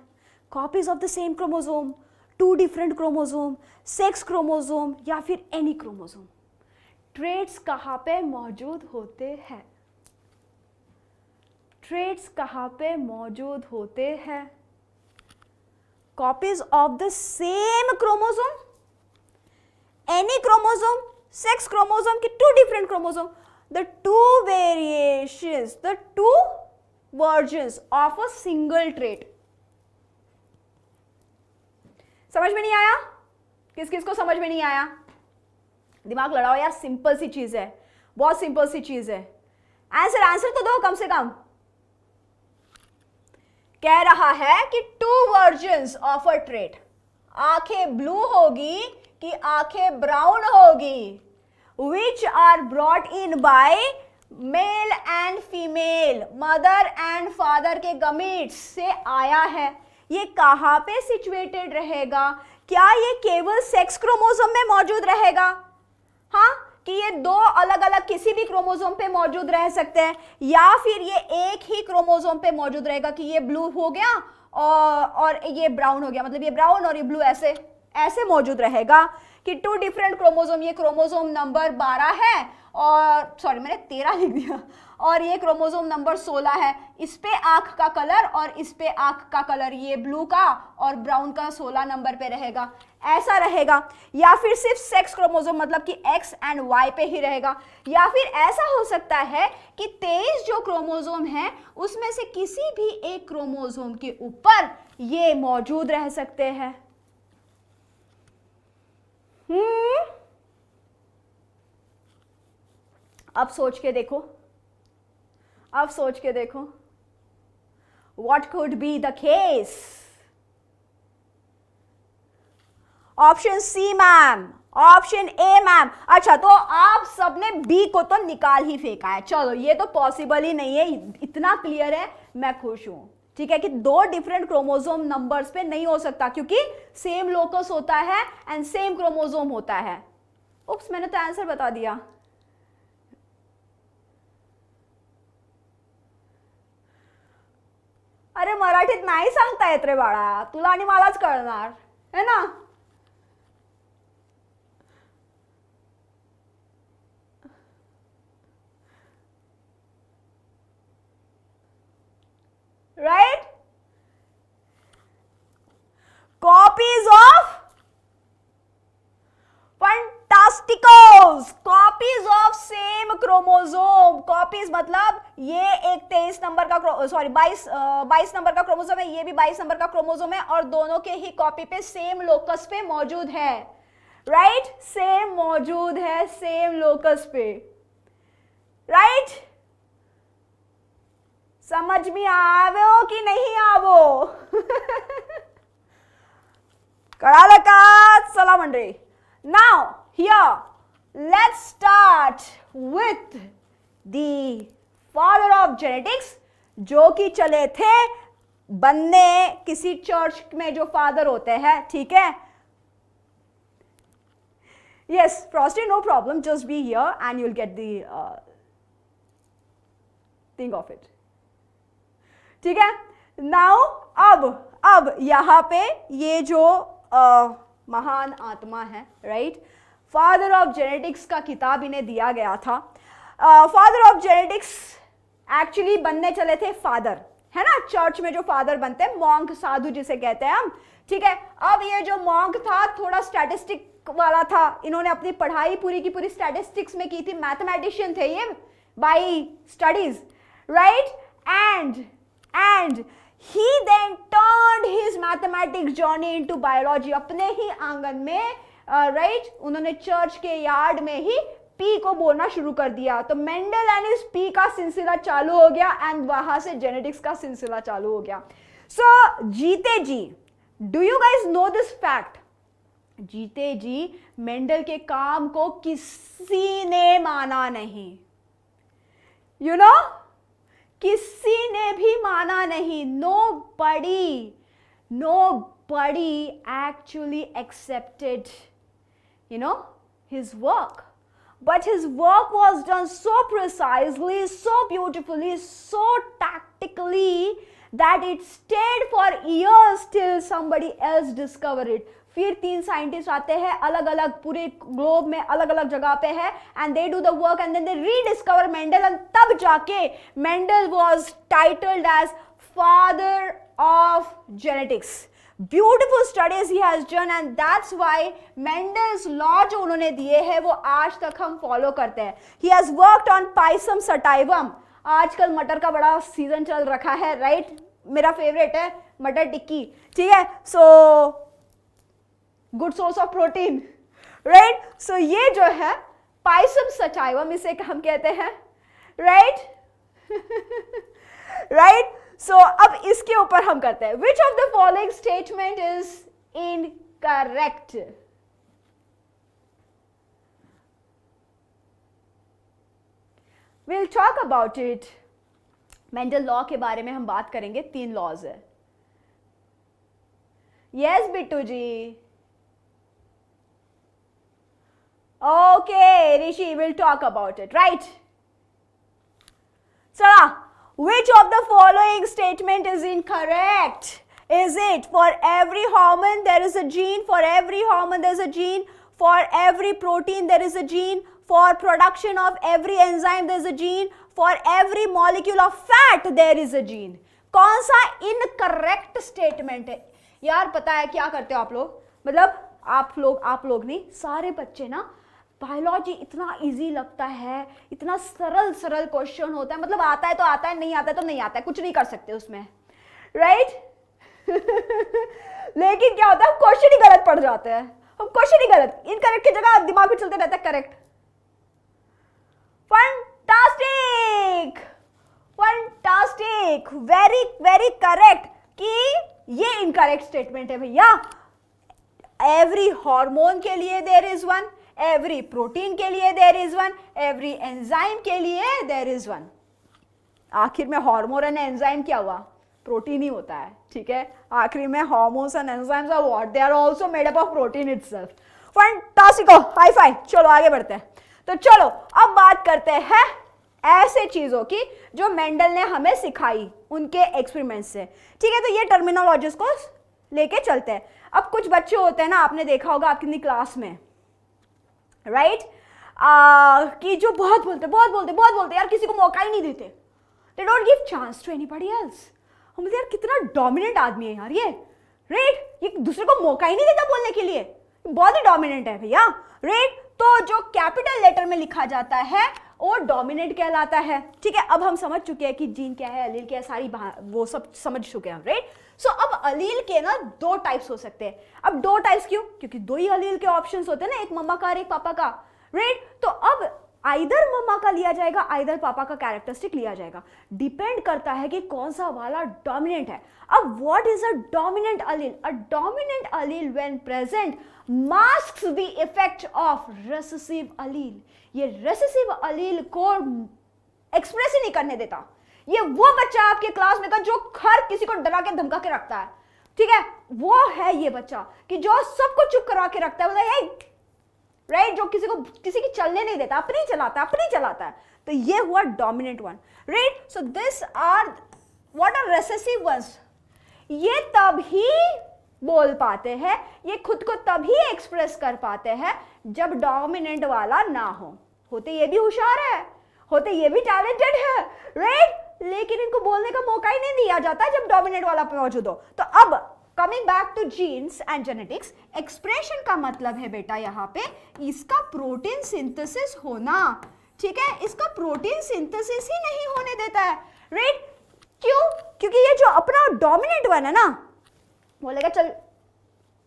copies of the same chromosome, two different chromosome, sex chromosome या फिर any chromosome. Trades कहाँ पे मौजूद होते हैं? Trades कहाँ पे मौजूद होते हैं? Copies of the same chromosome, any chromosome, sex chromosome की two different chromosome, the two variations, the two versions of a single trait. समझ में नहीं आया? किस किस को समझ में नहीं आया? दिमाग लड़ाओ यार, सिंपल सी चीज है, बहुत सिंपल सी चीज है। आंसर तो दो कम से कम। कह रहा है कि two versions of a trait, आंखें ब्लू होगी कि आंखें ब्राउन होगी, which are brought in by male and female, mother and father के गमीट्स से आया है। ये कहां पे सिचुएटेड रहेगा? क्या ये केवल सेक्स क्रोमोसोम में मौजूद रहेगा? हाँ, कि ये दो अलग अलग किसी भी क्रोमोसोम पे मौजूद रह सकते हैं, या फिर ये एक ही क्रोमोसोम पे मौजूद रहेगा कि ये ब्लू हो गया और ये ब्राउन हो गया, मतलब ये ब्राउन और ये ब्लू ऐसे ऐसे मौजूद रहेगा कि टू डिफरेंट क्रोमोसोम, ये क्रोमोसोम नंबर 12 है और सॉरी मैंने 13 लिख दिया, और ये क्रोमोसोम नंबर 16 है, इस पे आंख का कलर और इस पे आंख का कलर, ये ब्लू का और ब्राउन का 16 नंबर पे रहेगा, ऐसा रहेगा। या फिर सिर्फ सेक्स क्रोमोसोम मतलब कि एक्स एंड वाई पे ही रहेगा, या फिर ऐसा हो सकता है कि 23 जो क्रोमोसोम है उसमें से किसी भी एक क्रोमोसोम के ऊपर ये मौजूद रह सकते हैं। अब सोच के देखो, अब सोच के देखो, what could be the case? Option C ma'am, option A ma'am. अच्छा, तो आप सबने बी को तो निकाल ही फेंका है, चलो ये तो पॉसिबल ही नहीं है, इतना क्लियर है, मैं खुश हूं। ठीक है कि दो डिफरेंट क्रोमोसोम नंबर्स पे नहीं हो सकता, क्योंकि सेम लोकस होता है एंड सेम क्रोमोसोम होता है। उप्स, मैंने तो आंसर बता दिया। अरे मराठीत नाही सांगता येत रे बाळा, तुला आणि मलाच कळणार है ना। Right, copies of fantasticos, copies of same chromosome. Copies मतलब ये एक 23 नंबर का सॉरी 22 नंबर का क्रोमोसोम है, ये भी 22 नंबर का क्रोमोसोम है, और दोनों के ही कॉपी पे सेम लोकस पे मौजूद है। राइट, सेम मौजूद है सेम लोकस पे। राइट, समझ में आवो कि नहीं आवो? कळालं का? चला मंडळी, now here let's start with the father of genetics, जो कि चले थे बनने किसी चर्च में जो फादर होते हैं। ठीक है, yes Frosty, no problem, just be here and you'll get the thing of it. ठीक है, नाउ अब यहां पे ये जो महान आत्मा है, राइट, फादर ऑफ जेनेटिक्स का किताब इन्हें दिया गया था। फादर ऑफ जेनेटिक्स एक्चुअली बनने चले थे फादर, है ना, चर्च में जो फादर बनते हैं, मॉन्क, साधु जिसे कहते हैं हम। ठीक है, अब ये जो मॉन्क था थोड़ा स्टैटिस्टिक वाला था, इन्होंने अपनी पढ़ाई पूरी की पूरी स्टैटिस्टिक्स में की थी, मैथमेटिशियन थे ये by studies, right, and he then turned his mathematics journey into biology। अपने ही आंगन में राइट, उन्होंने चर्च के यार्ड में ही पी को बोलना शुरू कर दिया, तो मेंडल एंड इस पी का सिलसिला चालू हो गया एंड वहां से जेनेटिक्स का सिलसिला चालू हो गया। सो जीते जी, do you guys know this fact? जीते जी मेंडल के काम को किसी ने माना नहीं, यू नो, किसी ने भी माना नहीं। Nobody actually accepted, you know, his work. But his work was done so precisely, so beautifully, so tactically that it stayed for years till somebody else discovered it. फिर 3 साइंटिस्ट आते हैं, अलग अलग पूरे ग्लोब में अलग अलग जगह पे है, and they do the work and then they rediscover Mendel, and तब जाके Mendel was titled as father of genetics. Beautiful studies he has done and that's why Mendel's law जो उन्होंने दिए हैं वो आज तक हम फॉलो करते हैं. He has worked on Pisum sativum. आजकल मटर का बड़ा सीजन चल रखा है, राइट? मेरा फेवरेट है मटर टिक्की, ठीक है? So good source of protein, right? So ये जो है पाइसम सटाइवम, इसे हम कहते हैं, राइट? राइट? सो अब इसके ऊपर हम करते हैं. Which of the following statement is incorrect? Will talk about it. Mendel law के बारे में हम बात करेंगे. 3 लॉज है. Yes Bittu ji. Okay Rishi, will talk about it, right? चला, which of the following statement is incorrect? Is it for every hormone there is a gene, for every hormone there is a gene, for every protein there is a gene, for production of every enzyme there is a gene, for every molecule of fat there is a gene? कौन सा incorrect statement है? यार पता है क्या करते हो आप लोग, मतलब आप लोग नहीं, सारे बच्चे ना, बायोलॉजी इतना इजी लगता है, इतना सरल क्वेश्चन होता है, मतलब आता है तो आता है, नहीं आता है तो नहीं आता है, कुछ नहीं कर सकते उसमें, राइट? लेकिन क्या होता है, क्वेश्चन ही गलत पड़ जाते हैं. हम क्वेश्चन ही गलत, इनकरेक्ट की जगह दिमाग में चलते रहता है correct. Fantastic, fantastic, very very correct कि ये इनकरेक्ट स्टेटमेंट है भैया. एवरी हार्मोन के लिए there is one, every protein के लिए there is one, every enzyme के लिए देयर इज वन. आखिर में हार्मोन एंड एंजाइम क्या हुआ? प्रोटीन ही होता है, ठीक है? आखिर में hormones and enzymes are what? They are also made up of protein itself. Fantastic, high five. चलो आगे बढ़ते हैं. तो चलो अब बात करते हैं ऐसे चीजों की जो मेंडल ने हमें सिखाई उनके एक्सपेरिमेंट से, ठीक है? तो ये टर्मिनोलॉजीज को लेके चलते हैं. अब कुछ बच्चे होते हैं ना, आपने देखा होगा आपकी क्लास में, राइट? कि जो बहुत बोलते यार, किसी को मौका ही नहीं देते. They don't give chance to anybody else. हम बोलते यार कितना डोमिनेंट आदमी है यार ये, राइट? ये दूसरे को मौका ही नहीं देता बोलने के लिए, बहुत ही डोमिनेंट है भैया, राइट? तो जो कैपिटल लेटर में लिखा जाता है वो डोमिनेंट कहलाता है, ठीक है? अब हम समझ चुके हैं कि जीन क्या है, अलील क्या है, सारी वो सब समझ चुके हैं, राइट? सो अब अलील के ना 2 टाइप्स हो सकते हैं. अब 2 टाइप्स क्यों? क्योंकि 2 ही अलील के ऑप्शंस होते हैं ना, एक मम्मा का और एक पापा का, राइट? तो अब आइदर मम्मा का लिया जाएगा, आइदर पापा का कैरेक्टरिस्टिक लिया जाएगा. डिपेंड करता है कि कौन सा वाला डोमिनेंट है. अब what is a dominant Aleel? A dominant Aleel when present masks the effect of recessive अलील. ये रिसेसिव अलील को एक्सप्रेस ही नहीं करने देता. ये वो बच्चा आपके क्लास में का जो हर किसी को डरा के धमका के रखता है, ठीक है? वो है ये बच्चा कि जो सबको चुप करवा के रखता है, बोला हे, राइट? जो किसी की चलने नहीं देता, अपनी चलाता है. तो ये हुआ dominant one, right? So this are what are recessive ones. ये तभी बोल पाते हैं, ये खुद को तभी एक्सप्रेस कर पाते हैं जब डोमिनेंट वाला ना हो. होते ये भी होशियार है, होते ये भी टैलेंटेड है, राइट? लेकिन इनको बोलने का मौका ही नहीं दिया जाता जब डोमिनेंट वाला मौजूद हो. तो अब coming back to genes and genetics, expression का मतलब है बेटा यहाँ पे इसका प्रोटीन सिंथेसिस होना, ठीक है? इसका प्रोटीन सिंथेसिस ही नहीं होने देता है, राइट? क्यों? क्योंकि ये जो अपना डोमिनेंट वन है ना, बोलेगा चल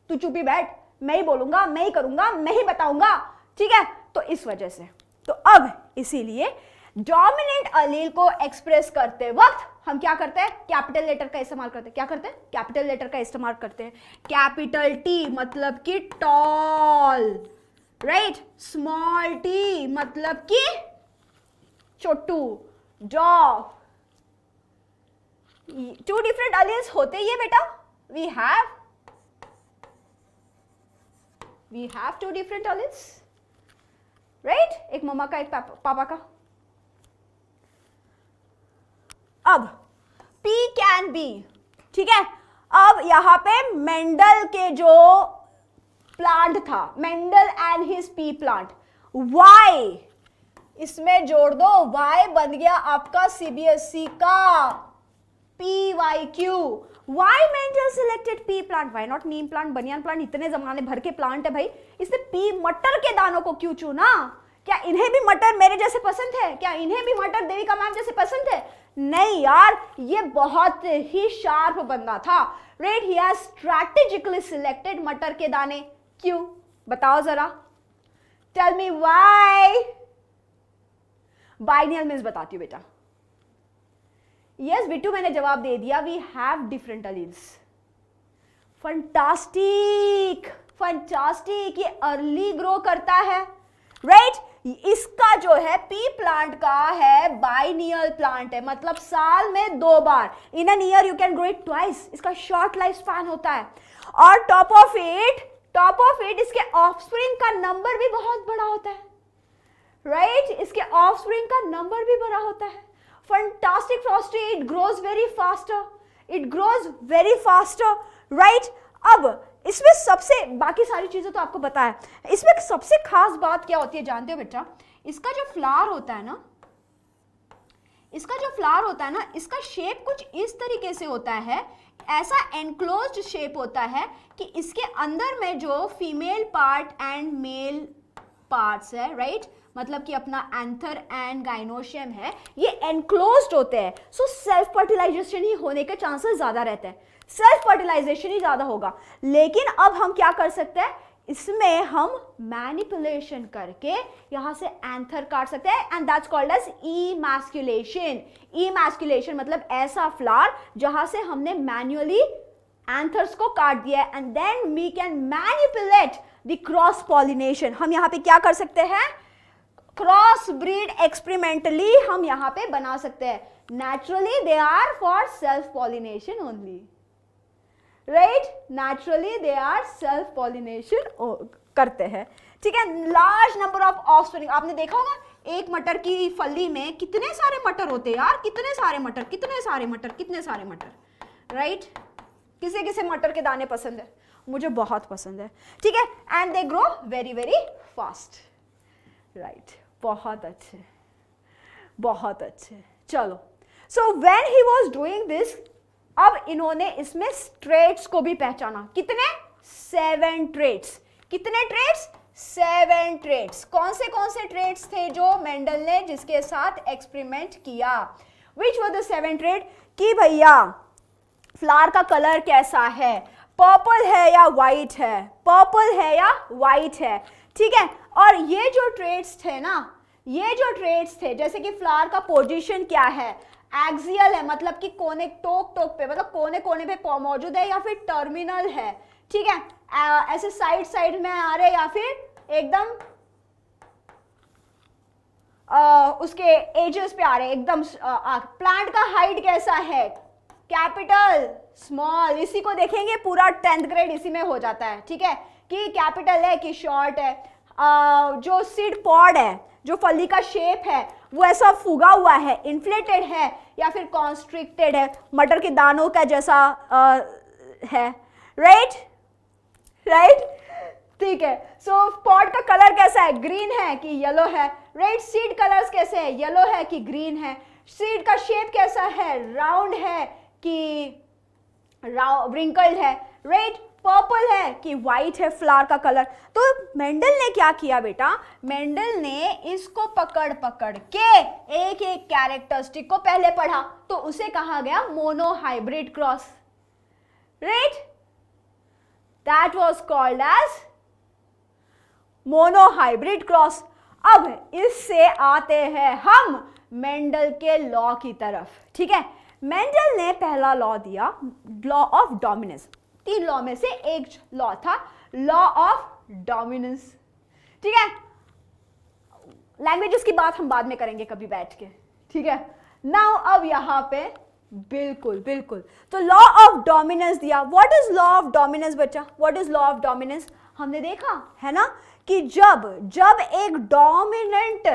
तू चुप ही बैठ, मैं ही बोलूंगा, मैं ही करूंगा, मैं ही बताऊंगा, ठीक है? तो इस वजह से तो अब इसीलिए डोमिनेंट अलील को एक्सप्रेस करते वक्त हम क्या करते हैं? कैपिटल लेटर का इस्तेमाल करते हैं. क्या करते हैं? कैपिटल लेटर का इस्तेमाल करते हैं. कैपिटल टी मतलब कि टॉल, राइट? स्मॉल टी मतलब कि छोटू, डॉग. 2 डिफरेंट अलील्स होते ही है बेटा. We have 2 different alleles, right? एक मम्मा का, एक पापा का. अब P कैन बी, ठीक है? अब यहां पे मेंडल के जो प्लांट था, Mendel and his pea plant. Why इसमें जोड़ दो, वाई बन गया आपका सीबीएसई का PYQ। Why Mendel selected pea plant, why not neem plant, banyan plant, इतने जमाने भर के प्लांट है भाई, इसने पी मटर के दानों को क्यों चुना? क्या इन्हें भी मटर मेरे जैसे पसंद है? क्या इन्हें भी मटर देविका मैम जैसे पसंद है? नहीं यार, ये बहुत ही शार्प बंदा था, राइट? ही हैज स्ट्रैटेजिकली सिलेक्टेड मटर के दाने। क्यों बताओ जरा, tell me why. Biennial means बताती हूं बेटा। यस बिट्टू मैंने जवाब दे दिया, we have different alleles. Fantastic fantastic, ये अर्ली ग्रो करता है, राइट? इसका जो है पी प्लांट का है बाइनियल प्लांट है, मतलब साल में 2 बार, in an year you can grow it twice, इसका शॉर्ट लाइफ स्पैन होता है। और टॉप ऑफ इट इसके ऑफस्प्रिंग का नंबर भी बहुत बड़ा होता है, राइट? इसके ऑफस्प्रिंग का नंबर भी बड़ा होता है। Fantastic Frosty, it grows very faster, right? अब इसमें सबसे, बाकी सारी चीजें तो आपको पता है, इसमें सबसे खास बात क्या होती है जानते हो बेटा? इसका जो फ्लावर होता है ना, इसका शेप कुछ इस तरीके से होता है, ऐसा एनक्लोज्ड शेप होता है कि इसके अंदर में जो female part and male parts है, राइट? मतलब कि अपना एंथर एंड गाइनोशियम है, ये एनक्लोज्ड होते हैं, सो सेल्फ फर्टिलाइजेशन ही होने के चांसेस ज्यादा रहते हैं, सेल्फ फर्टिलाइजेशन ही ज्यादा होगा। लेकिन अब हम क्या कर सकते हैं, इसमें हम मैनिपुलेशन करके यहां से एंथर काट सकते हैं, and that's called as emasculation. Emasculation मतलब ऐसा फ्लावर जहां से हमने मैन्युअली एंथर्स को काट दिया है, and then we can manipulate the cross pollination. हम यहां पे क्या कर सकते हैं, क्रॉस ब्रीड एक्सपेरिमेंटली हम यहां पे बना सकते हैं। Naturally they are for self pollination only, right? Naturally they are self pollination करते हैं, ठीक है? लार्ज नंबर ऑफ ऑफस्प्रिंग, आपने देखा होगा एक मटर की फली में कितने सारे मटर होते हैं यार, कितने सारे मटर, राइट? किसे किसे मटर के दाने पसंद है? मुझे बहुत पसंद है, ठीक है? And they grow very very fast, right? बहुत अच्छे। चलो, so when he was doing this, अब इन्होंने इसमें ट्रेट्स को भी पहचाना। कितने? 7 ट्रेट्स। कितने ट्रेट्स? 7 ट्रेट्स। कौन से ट्रेट्स थे जो मेंडल ने जिसके साथ एक्सपेरिमेंट किया? विच वर द 7 ट्रेट? कि भैया फ्लावर का कलर कैसा है, पर्पल है या वाइट है, ठीक है? और ये जो ट्रेट्स थे जैसे कि फ्लावर का पोजीशन क्या है, एक्सियल है, मतलब कि कोने टोक पे, मतलब कोने पे मौजूद है, या फिर टर्मिनल है, ठीक है? ऐसे साइड में आ रहे, या फिर एकदम उसके एजेस पे आ रहे, एकदम। प्लांट का हाइट कैसा है, कैपिटल, स्मॉल, इसी को देखेंगे, पूरा 10th ग्रेड इसी में हो जाता है, ठीक है? कि कैपिटल है कि शॉर्ट है। जो सीड पॉड है, जो फली का शेप है, वो ऐसा फूगा हुआ है, इन्फ्लेटेड है, या फिर कॉन्स्ट्रिक्टेड है, मटर के दानों का जैसा है, राइट? ठीक है। सो पॉड का कलर कैसा है, ग्रीन है कि येलो है, राइट? सीड कलर्स कैसे है, येलो है कि ग्रीन है? सीड का शेप कैसा है, राउंड है कि रिंकल्ड है, राइट? पर्पल है कि वाइट है फ्लावर का कलर? तो मेंडल ने क्या किया बेटा, मेंडल ने इसको पकड़ के एक कैरेक्टरिस्टिक को पहले पढ़ा, तो उसे कहा गया monohybrid cross, right? That was called as monohybrid cross. अब इससे आते हैं हम मेंडल के लॉ की तरफ, ठीक है? मेंडल ने पहला लॉ दिया, लॉ ऑफ डोमिनेंस। 3 लॉ में से एक लॉ था लॉ ऑफ डोमिनेंस, ठीक है? लैंग्वेजेस की बात हम बाद में करेंगे कभी बैठ के, ठीक है? नाउ अब यहां पे बिल्कुल तो लॉ ऑफ डोमिनेंस दिया। What is law of dominance बच्चा? What is law of dominance? हमने देखा है ना कि जब एक डोमिनेंट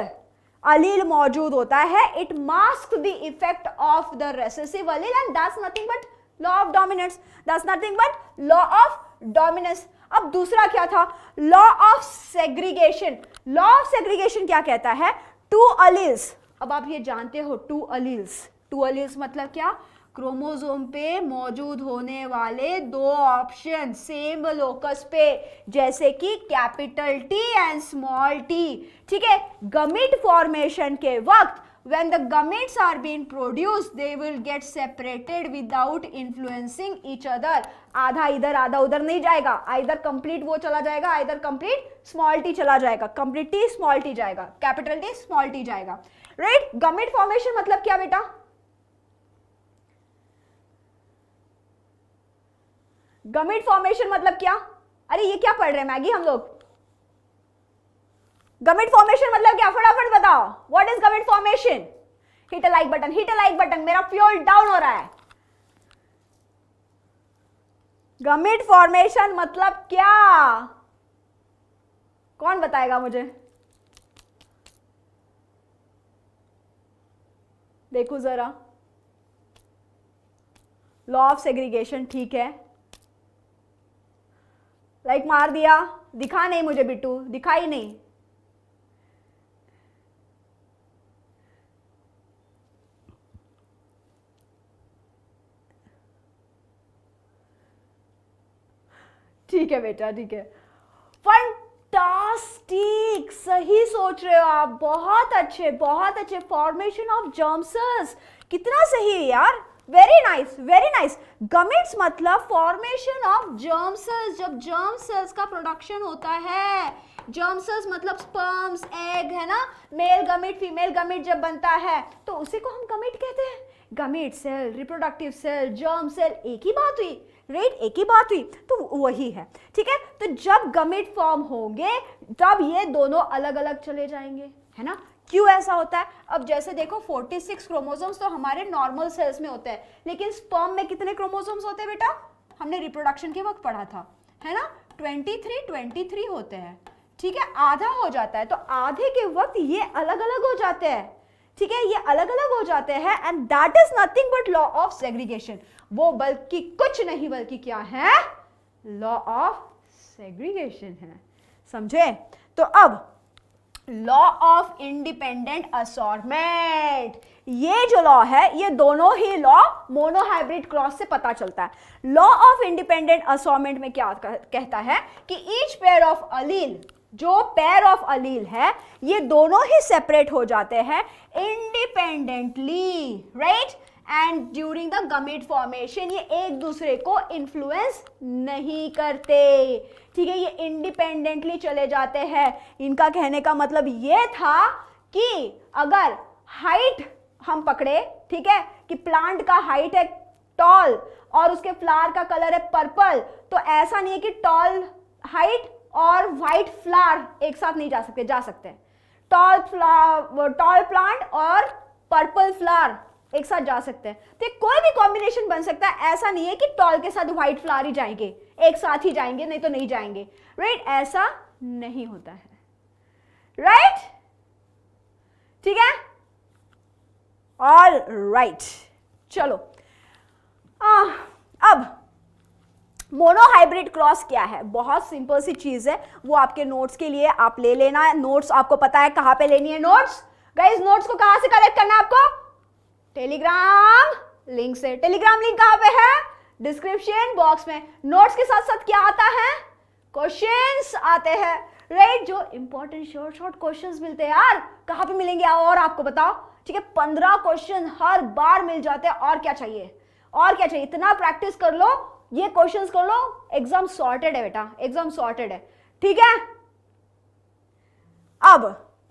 अलील मौजूद होता है, it mask the effect of the recessive allele, and that's nothing but law of dominance, that's nothing but law of dominance. अब दूसरा क्या था, law of segregation. Law of segregation क्या कहता है, टू अलील्स। अब आप ये जानते हो टू अलील्स, टू अलील्स मतलब क्या, क्रोमोसोम पे मौजूद होने वाले दो ऑप्शन सेम लोकस पे, जैसे कि capital T and small T. ठीक है, गमीट फॉर्मेशन के वक्त when the gametes are being produced they will get separated without influencing each other। आधा इधर आधा उधर नहीं जाएगा, आइदर कंप्लीट वो चला जाएगा, आइदर कंप्लीट स्मॉल टी चला जाएगा, कंप्लीट टी स्मॉल टी जाएगा, कैपिटल टी स्मॉल टी जाएगा। राइट, गमीट फॉर्मेशन मतलब क्या बेटा, गमीट फॉर्मेशन मतलब क्या, अरे ये क्या पढ़ रहे हैं मैगी हम लोग, गमीट फॉर्मेशन मतलब क्या, फटाफट बताओ, what is gamete formation. Hit a like button, hit a like button, मेरा फ्यूल डाउन हो रहा है। गमीट फॉर्मेशन मतलब क्या, कौन बताएगा मुझे, देखो जरा, लॉ ऑफ सेग्रीगेशन, ठीक है, लाइक मार दिया, दिखा नहीं मुझे बिट्टू, दिखाई नहीं। ठीक है बेटा, ठीक है, फंटास्टिक, सही सोच रहे हो आप, बहुत अच्छे बहुत अच्छे। फॉर्मेशन ऑफ जर्म सेल्स, कितना सही है यार, very nice very nice. Gametes मतलब फॉर्मेशन ऑफ जर्म सेल्स, जब जर्म सेल्स का प्रोडक्शन होता है, जर्म सेल्स मतलब स्पर्म्स, एग है ना, मेल गमीट फीमेल गमीट जब बनता है तो उसी को हम गमीट कहते हैं। Gamete cell, reproductive cell, germ cell, एक ही बात हुई, राइट, एक ही बात हुई, तो वही है। ठीक है, तो जब गमीट फॉर्म होंगे तब ये दोनों अलग अलग चले जाएंगे, है ना। क्यों ऐसा होता है, अब जैसे देखो 46 क्रोमोसोम्स तो हमारे नॉर्मल सेल्स में होते हैं, लेकिन स्पर्म में कितने क्रोमोसोम्स होते हैं बेटा, हमने रिप्रोडक्शन के वक्त पढ़ा था, है ना, 23 होते हैं। ठीक है, आधा हो जाता है, तो आधे के वक्त ये अलग अलग हो जाते हैं। ठीक है, ये अलग अलग हो जाते हैं, and that is nothing but law of segregation. वो बल्कि कुछ नहीं बल्कि क्या है, लॉ ऑफ सेग्रीगेशन है, समझे। तो अब लॉ ऑफ इंडिपेंडेंट असॉर्टमेंट, ये जो लॉ है, ये दोनों ही लॉ मोनोहाइब्रिड क्रॉस से पता चलता है। लॉ ऑफ इंडिपेंडेंट असॉर्टमेंट में क्या कहता है कि ईच पेयर ऑफ अलील, जो पेयर ऑफ अलील है, ये दोनों ही सेपरेट हो जाते हैं independently, right, and during the gamete formation ये एक दूसरे को इन्फ्लुएंस नहीं करते। ठीक है, ये इंडिपेंडेंटली चले जाते हैं। इनका कहने का मतलब ये था कि अगर हाइट हम पकड़े, ठीक है, कि प्लांट का हाइट है टॉल और उसके फ्लावर का कलर है पर्पल, तो ऐसा नहीं है कि टॉल हाइट और व्हाइट फ्लावर एक साथ नहीं जा सकते, जा सकते हैं। टॉल प्लांट और पर्पल फ्लावर एक साथ जा सकते हैं, तो कोई भी कॉम्बिनेशन बन सकता है। ऐसा नहीं है कि टॉल के साथ व्हाइट फ्लावर ही जाएंगे, एक साथ ही जाएंगे, नहीं तो नहीं जाएंगे, राइट, ऐसा नहीं होता है, राइट, ठीक है, ऑल राइट। चलो अब मोनोहाइब्रिड क्रॉस क्या है, बहुत सिंपल सी चीज है, वो आपके नोट्स के लिए आप ले लेना है। नोट्स आपको पता है कहां पे लेनी है नोट्स, गाइस नोट्स को कहां से कलेक्ट करना है आपको, टेलीग्राम लिंक से। टेलीग्राम लिंक कहां पे है, डिस्क्रिप्शन बॉक्स में। नोट्स के साथ साथ क्या आता है, क्वेश्चंस आते हैं, राइट, जो इंपॉर्टेंट शॉर्ट शॉर्ट क्वेश्चंस मिलते हैं यार, कहां पे मिलेंगे और आपको बताओ, ठीक है, 15 क्वेश्चन हर बार मिल जाते हैं, और क्या चाहिए, और क्या चाहिए, इतना प्रैक्टिस कर लो, ये क्वेश्चंस कर लो, एग्जाम सॉर्टेड है बेटा, एग्जाम सॉर्टेड है, ठीक है।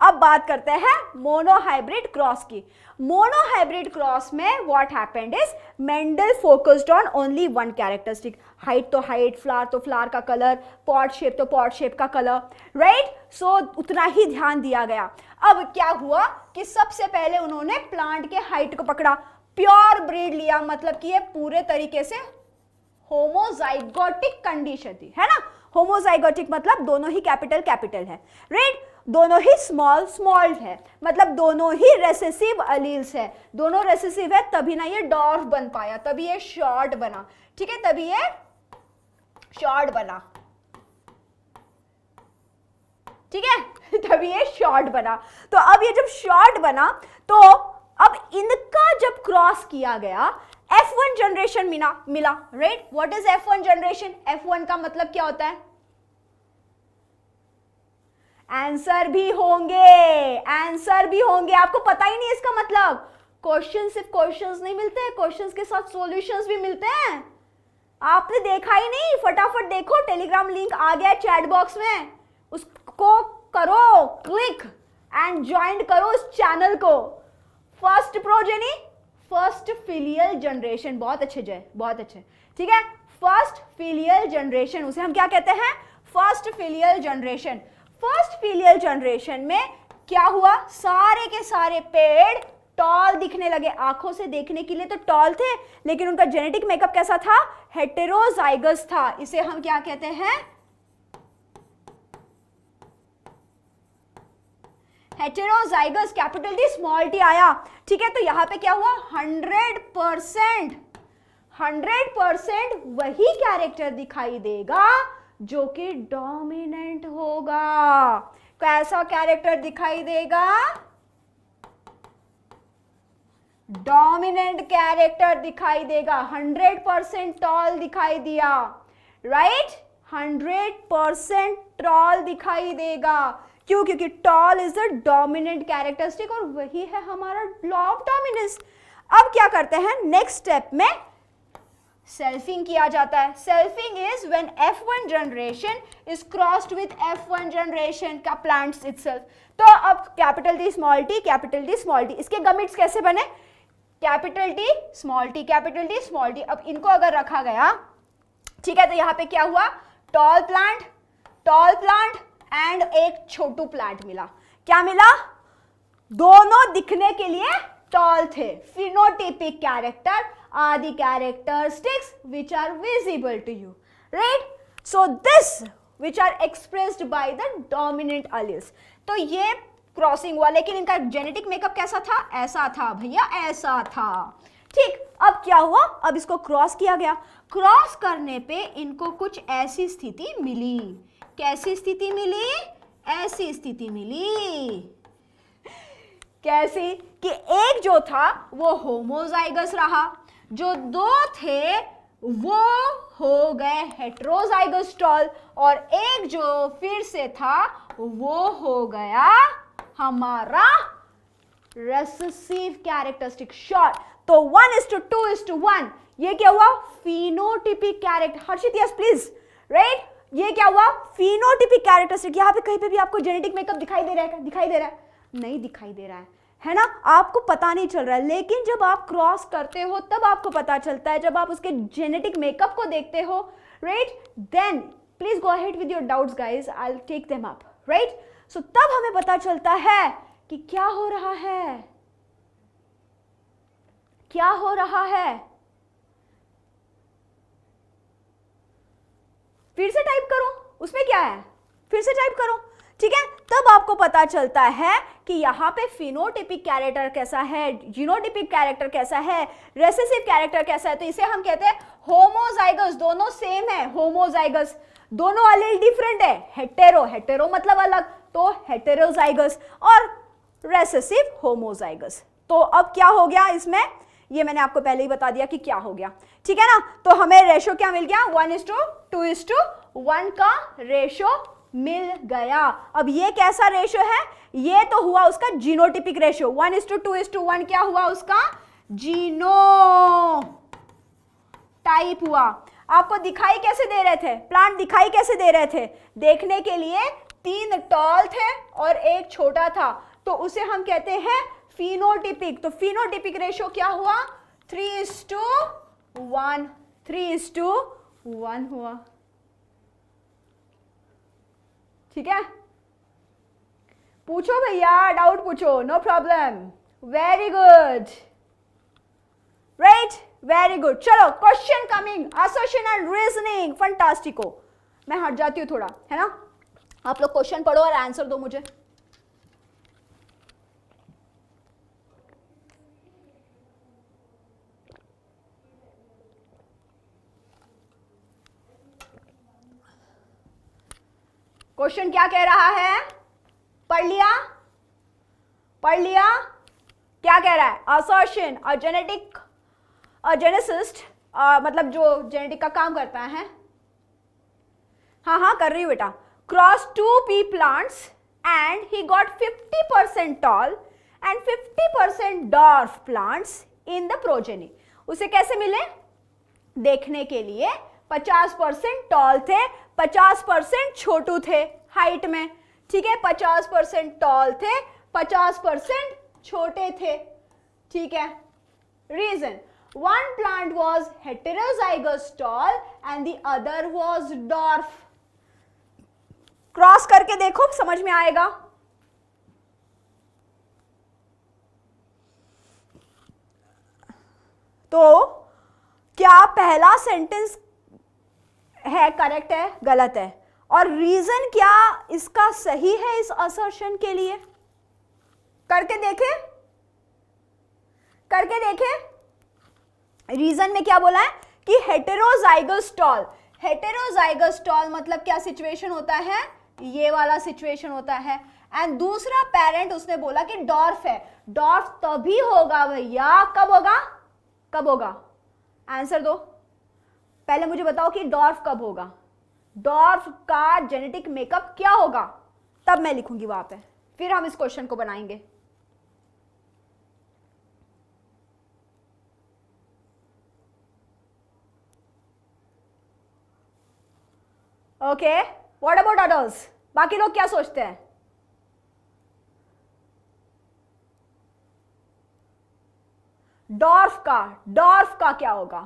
अब बात करते हैं मोनोहाइब्रिड क्रॉस की। मोनोहाइब्रिड क्रॉस में what happened is Mendel focused on only one characteristic, height तो हाइट, फ्लावर तो फ्लावर का कलर, पॉट शेप तो पॉट शेप का कलर, राइट, सो उतना ही ध्यान दिया गया। अब क्या हुआ कि सबसे पहले उन्होंने प्लांट के हाइट को पकड़ा, प्योर ब्रीड लिया, मतलब कि ये पूरे तरीके से होमोजाइगोटिक कंडीशन थी, है ना, होमोजाइगोटिक मतलब दोनों ही कैपिटल है, राइट, दोनों ही स्मॉल है, मतलब दोनों ही रेसेसिव अलील्स है, दोनों रेसेसिव है, तभी ना ये डॉर्फ बन पाया, तभी ये शॉर्ट बना, ठीक है, तभी ये शॉर्ट बना, ठीक है, तभी ये शॉर्ट बना। तो अब ये जब शॉर्ट बना तो अब इनका जब क्रॉस किया गया F1 जनरेशन मिला, right. What is F1 generation? F1 का मतलब क्या होता है? आंसर भी होंगे, आंसर भी होंगे। आपको पता ही नहीं इसका मतलब। क्वेश्चन सिर्फ क्वेश्चंस नहीं मिलते, क्वेश्चंस के साथ सॉल्यूशंस भी मिलते हैं। आपने देखा ही नहीं, फटाफट देखो, टेलीग्राम लिंक आ गया चैट बॉक्स में, उसको करो क्लिक एंड ज्वाइन करो इस चैनल को। First progeny, first filial generation, बहुत अच्छे जय, बहुत अच्छे, ठीक है। फर्स्ट फिलियल जनरेशन, उसे हम क्या कहते हैं? First filial generation. First filial generation में क्या हुआ? सारे के सारे पेड़ टॉल दिखने लगे, आंखों से देखने के लिए तो टॉल थे, लेकिन उनका जेनेटिक मेकअप कैसा था? हेटेरोजाइगस था। इसे हम क्या कहते हैं? Heterozygous, capital D small T आया, ठीक है। तो यहां पे क्या हुआ? 100% वही कैरेक्टर दिखाई देगा जो कि डोमिनेंट होगा। कैसा कैरेक्टर दिखाई देगा? डोमिनेंट कैरेक्टर दिखाई देगा। 100% टॉल दिखाई दिया, राइट। 100% टॉल दिखाई देगा। क्यों? क्योंकि tall is the dominant characteristic और वही है हमारा लॉ ऑफ डोमिनेंस। अब क्या करते हैं? नेक्स्ट स्टेप में सेल्फिंग किया जाता है। Selfing is when F1 generation is crossed with F1 generation का प्लांट्स इटसेल्फ। तो अब capital T small T, capital T small T, इसके गमिट्स कैसे बने? Capital T small T, capital T small T. अब इनको अगर रखा गया, ठीक है, तो यहां पे क्या हुआ? टॉल प्लांट एंड एक छोटू प्लांट मिला। क्या मिला? दोनों दिखने के लिए टॉल थे। Phenotypic character are the characteristics which are visible to you, right? So this which are expressed by the dominant alleles. तो ये क्रॉसिंग हुआ, लेकिन इनका जेनेटिक मेकअप कैसा था? ऐसा था भैया, ऐसा था, ठीक। अब क्या हुआ? अब इसको क्रॉस किया गया। क्रॉस करने पे इनको कुछ ऐसी स्थिति मिली। कैसी स्थिति मिली? ऐसी स्थिति मिली। कैसी? कि एक जो था वो होमोजाइगस रहा, जो दो थे वो हो गए हेटेरोजाइगस टॉल, और एक जो फिर से था वो हो गया हमारा रेसेसिव कैरेक्टरिस्टिक शॉर्ट। तो 1:2:1 ये क्या हुआ? Phenotypic character. Harshit yes please, right. ये क्या हुआ? Phenotypic characteristic. यहां पे कहीं पे भी आपको जेनेटिक मेकअप दिखाई दे रहा है? दिखाई दे रहा है? नहीं दिखाई दे रहा है ना? आपको पता नहीं चल रहा है, लेकिन जब आप क्रॉस करते हो तब आपको पता चलता है, जब आप उसके जेनेटिक मेकअप को देखते हो, right. Then please go ahead with your doubts guys, I will take them up, right. So तब हमें पता चलता है कि क्या हो रहा है, क्या हो रहा है। फिर से टाइप करो, उसमें क्या है? फिर से टाइप करो, ठीक है। तब आपको पता चलता है कि यहाँ पे फिनोटिपिक कैरेक्टर कैसा है, जीनोटिपिक कैरेक्टर कैसा है, रेसेसिव कैरेक्टर कैसा है। तो इसे हम कहते हैं होमोजाइगस। दोनों सेम है, होमोजाइगस। दोनों अलील डिफरेंट है, हेटेरो मतलब अलग, तो हेटेरोजाइगस, और रेसेसिव होमोजाइगस। तो अब क्या हो गया इसमें? ये मैंने आपको पहले ही बता दिया कि क्या हो गया, ठीक है ना। तो हमें रेशो क्या मिल गया? 1:2:1 का रेशो मिल गया। अब ये कैसा रेशो है? ये तो हुआ उसका जीनोटिपिक रेशो। 1:2:1 क्या हुआ उसका? जीनो टाइप हुआ। आपको दिखाई कैसे दे रहे थे? प्लांट दिखाई कैसे दे रहे थे? देखने के लिए 3 टॉल थे और एक छोटा था, तो उसे हम कहते हैं फिनोटिपिक। तो फिनोटिपिक रेशो क्या हुआ? 3:1, 3:1 हुआ, ठीक है। पूछो भैया, डाउट पूछो, no problem. Very good, right, very good. चलो question coming, assertion and reasoning, fantastico. मैं हट जाती हूँ थोड़ा, है ना। आप लोग क्वेश्चन पढ़ो और आंसर दो मुझे। क्वेश्चन क्या कह रहा है? पढ़ लिया? पढ़ लिया? क्या कह रहा है? असर्शन, अ जेनेसिस्ट, मतलब जो जेनेटिक का काम करता है, हाँ कर रही हूँ बेटा, cross 2 pea plants and he got 50% tall and 50% dwarf plants in the progeny. उसे कैसे मिले? देखने के लिए 50% टॉल थे, 50% छोटू थे हाइट में, ठीक है, 50% टॉल थे, 50% छोटे थे, ठीक है. Reason, one plant was heterozygous tall and the other was dwarf. Cross करके देखो, समझ में आएगा. तो क्या पहला सेंटेंस है करेक्ट है, गलत है? और रीजन क्या इसका सही है इस असर्शन के लिए? करके देखे, करके देखे. रीजन में क्या बोला है कि हेटेरोजाइगस टॉल. हेटेरोजाइगस टॉल मतलब क्या सिचुएशन होता है? ये वाला सिचुएशन होता है. एंड दूसरा पेरेंट उसने बोला कि डॉर्फ है. डॉर्फ तभी होगा भैया, कब होगा? कब होगा? आंसर दो. पहले मुझे बताओ कि डॉर्फ कब होगा? डॉर्फ का जेनेटिक मेकअप क्या होगा? तब मैं लिखूंगी वहां पे, फिर हम इस क्वेश्चन को बनाएंगे. Okay, what about others? बाकी लोग क्या सोचते हैं? डॉर्फ का क्या होगा?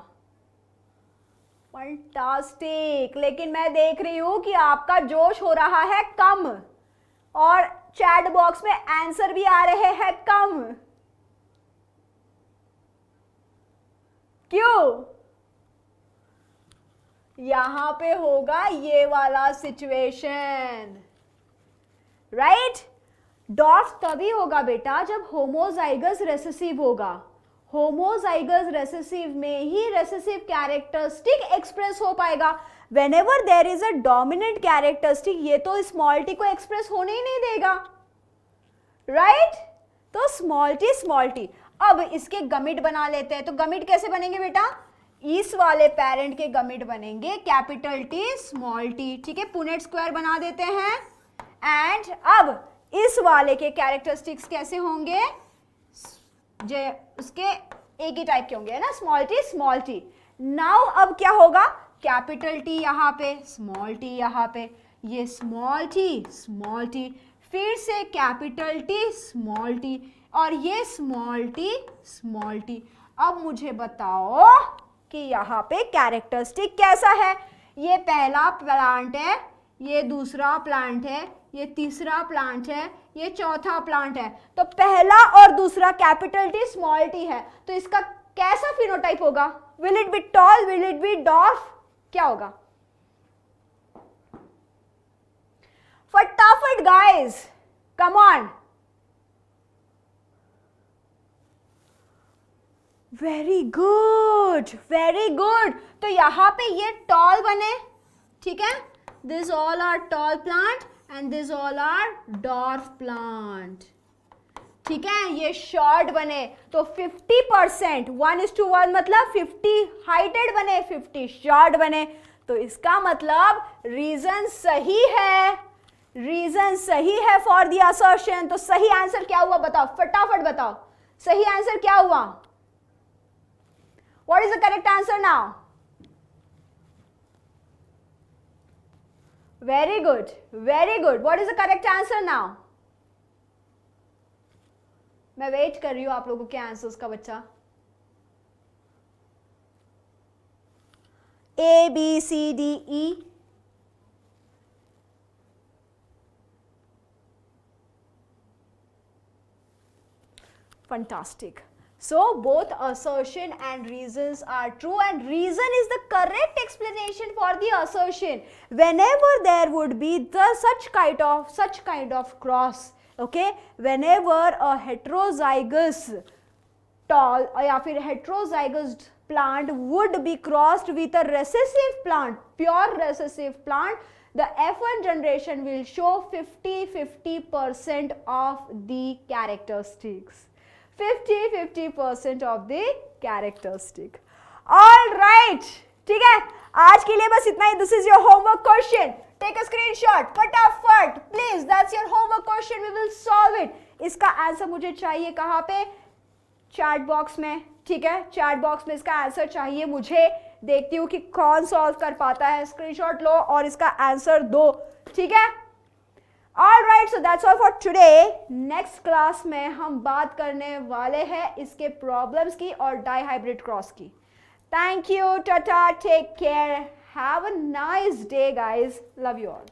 फंटास्टिक. लेकिन मैं देख रही हूं कि आपका जोश हो रहा है कम, और चैट बॉक्स में आंसर भी आ रहे हैं कम. क्यों? यहां पे होगा ये वाला सिचुएशन, राइट? डॉर्फ तभी होगा बेटा जब होमोजाइगस रेसेसिव होगा. होमोजाइगस रेसेसिव में ही रेसेसिव कैरेक्टरिस्टिक एक्सप्रेस हो पाएगा. Whenever there is a dominant characteristic, ये तो स्मॉल टी को एक्सप्रेस होने ही नहीं देगा, राइट? तो स्मॉल टी. अब इसके गमिट बना लेते हैं. तो गमिट कैसे बनेंगे बेटा? इस वाले पेरेंट के गमिट बनेंगे कैपिटल टी स्मॉल टी, ठीक है, पुनेट स्क्वायर बना देते हैं. एंड अब इस वाले के कैरेक्टरिस्टिक्स कैसे होंगे? उसके एक ही टाइप के होंगे, है ना, स्मॉल टी. नाउ अब क्या होगा? कैपिटल टी यहाँ पे, स्मॉल टी यहाँ पे, ये स्मॉल टी, फिर से कैपिटल टी स्मॉल टी, और ये स्मॉल टी. अब मुझे बताओ कि यहाँ पे कैरेक्टरिस्टिक कैसा है? ये पहला प्लांट है, ये दूसरा प्लांट है, ये तीसरा प्लांट है, ये चौथा प्लांट है. तो पहला और दूसरा कैपिटल टी स्मॉल टी है, तो इसका कैसा फिनोटाइप होगा? Will it be tall, will it be dwarf, क्या होगा? फटाफट guys, come on. Very good, very good. तो यहां पे ये टॉल बने, ठीक है, this all are tall plant and this all are dwarf plant, ठीक है. ये शॉर्ट बने, तो 50% 1:1 मतलब 50 हाइटेड बने, 50 शॉर्ट बने. तो इसका मतलब रीजन सही है, रीजन सही है फॉर द असर्शन. तो सही आंसर क्या हुआ बताओ, फटाफट बताओ, सही आंसर क्या हुआ? What is the correct answer now? Very good, very good. What is the correct answer now? मैं वेट कर रही हूं आप लोगों के आंसर्स का बच्चा. A, B, C, D, E. Fantastic. So both assertion and reasons are true, and reason is the correct explanation for the assertion. Whenever there would be such kind of cross, okay, whenever a heterozygous tall या फिर heterozygous plant would be crossed with a recessive plant, pure recessive plant, the F1 generation will show 50-50% of the characteristics. 50-50% of the characteristic. All right, ठीक है, आज के लिए बस इतना ही. This is your homework question. Take a screenshot, फटाफट, please. That's your homework question. We will solve it. इसका answer मुझे चाहिए कहाँ पे? चैट बॉक्स में. ठीक है, चैट बॉक्स में इसका आंसर चाहिए मुझे. देखती हूँ कि कौन सॉल्व कर पाता है. स्क्रीनशॉट लो और इसका आंसर दो. ठीक है. All right, so that's all for today. Next class में हम बात करने वाले हैं इसके प्रॉब्लम्स की और डाइहाइब्रिड क्रॉस की. Thank you, tata, take care, have a nice day guys, love you all.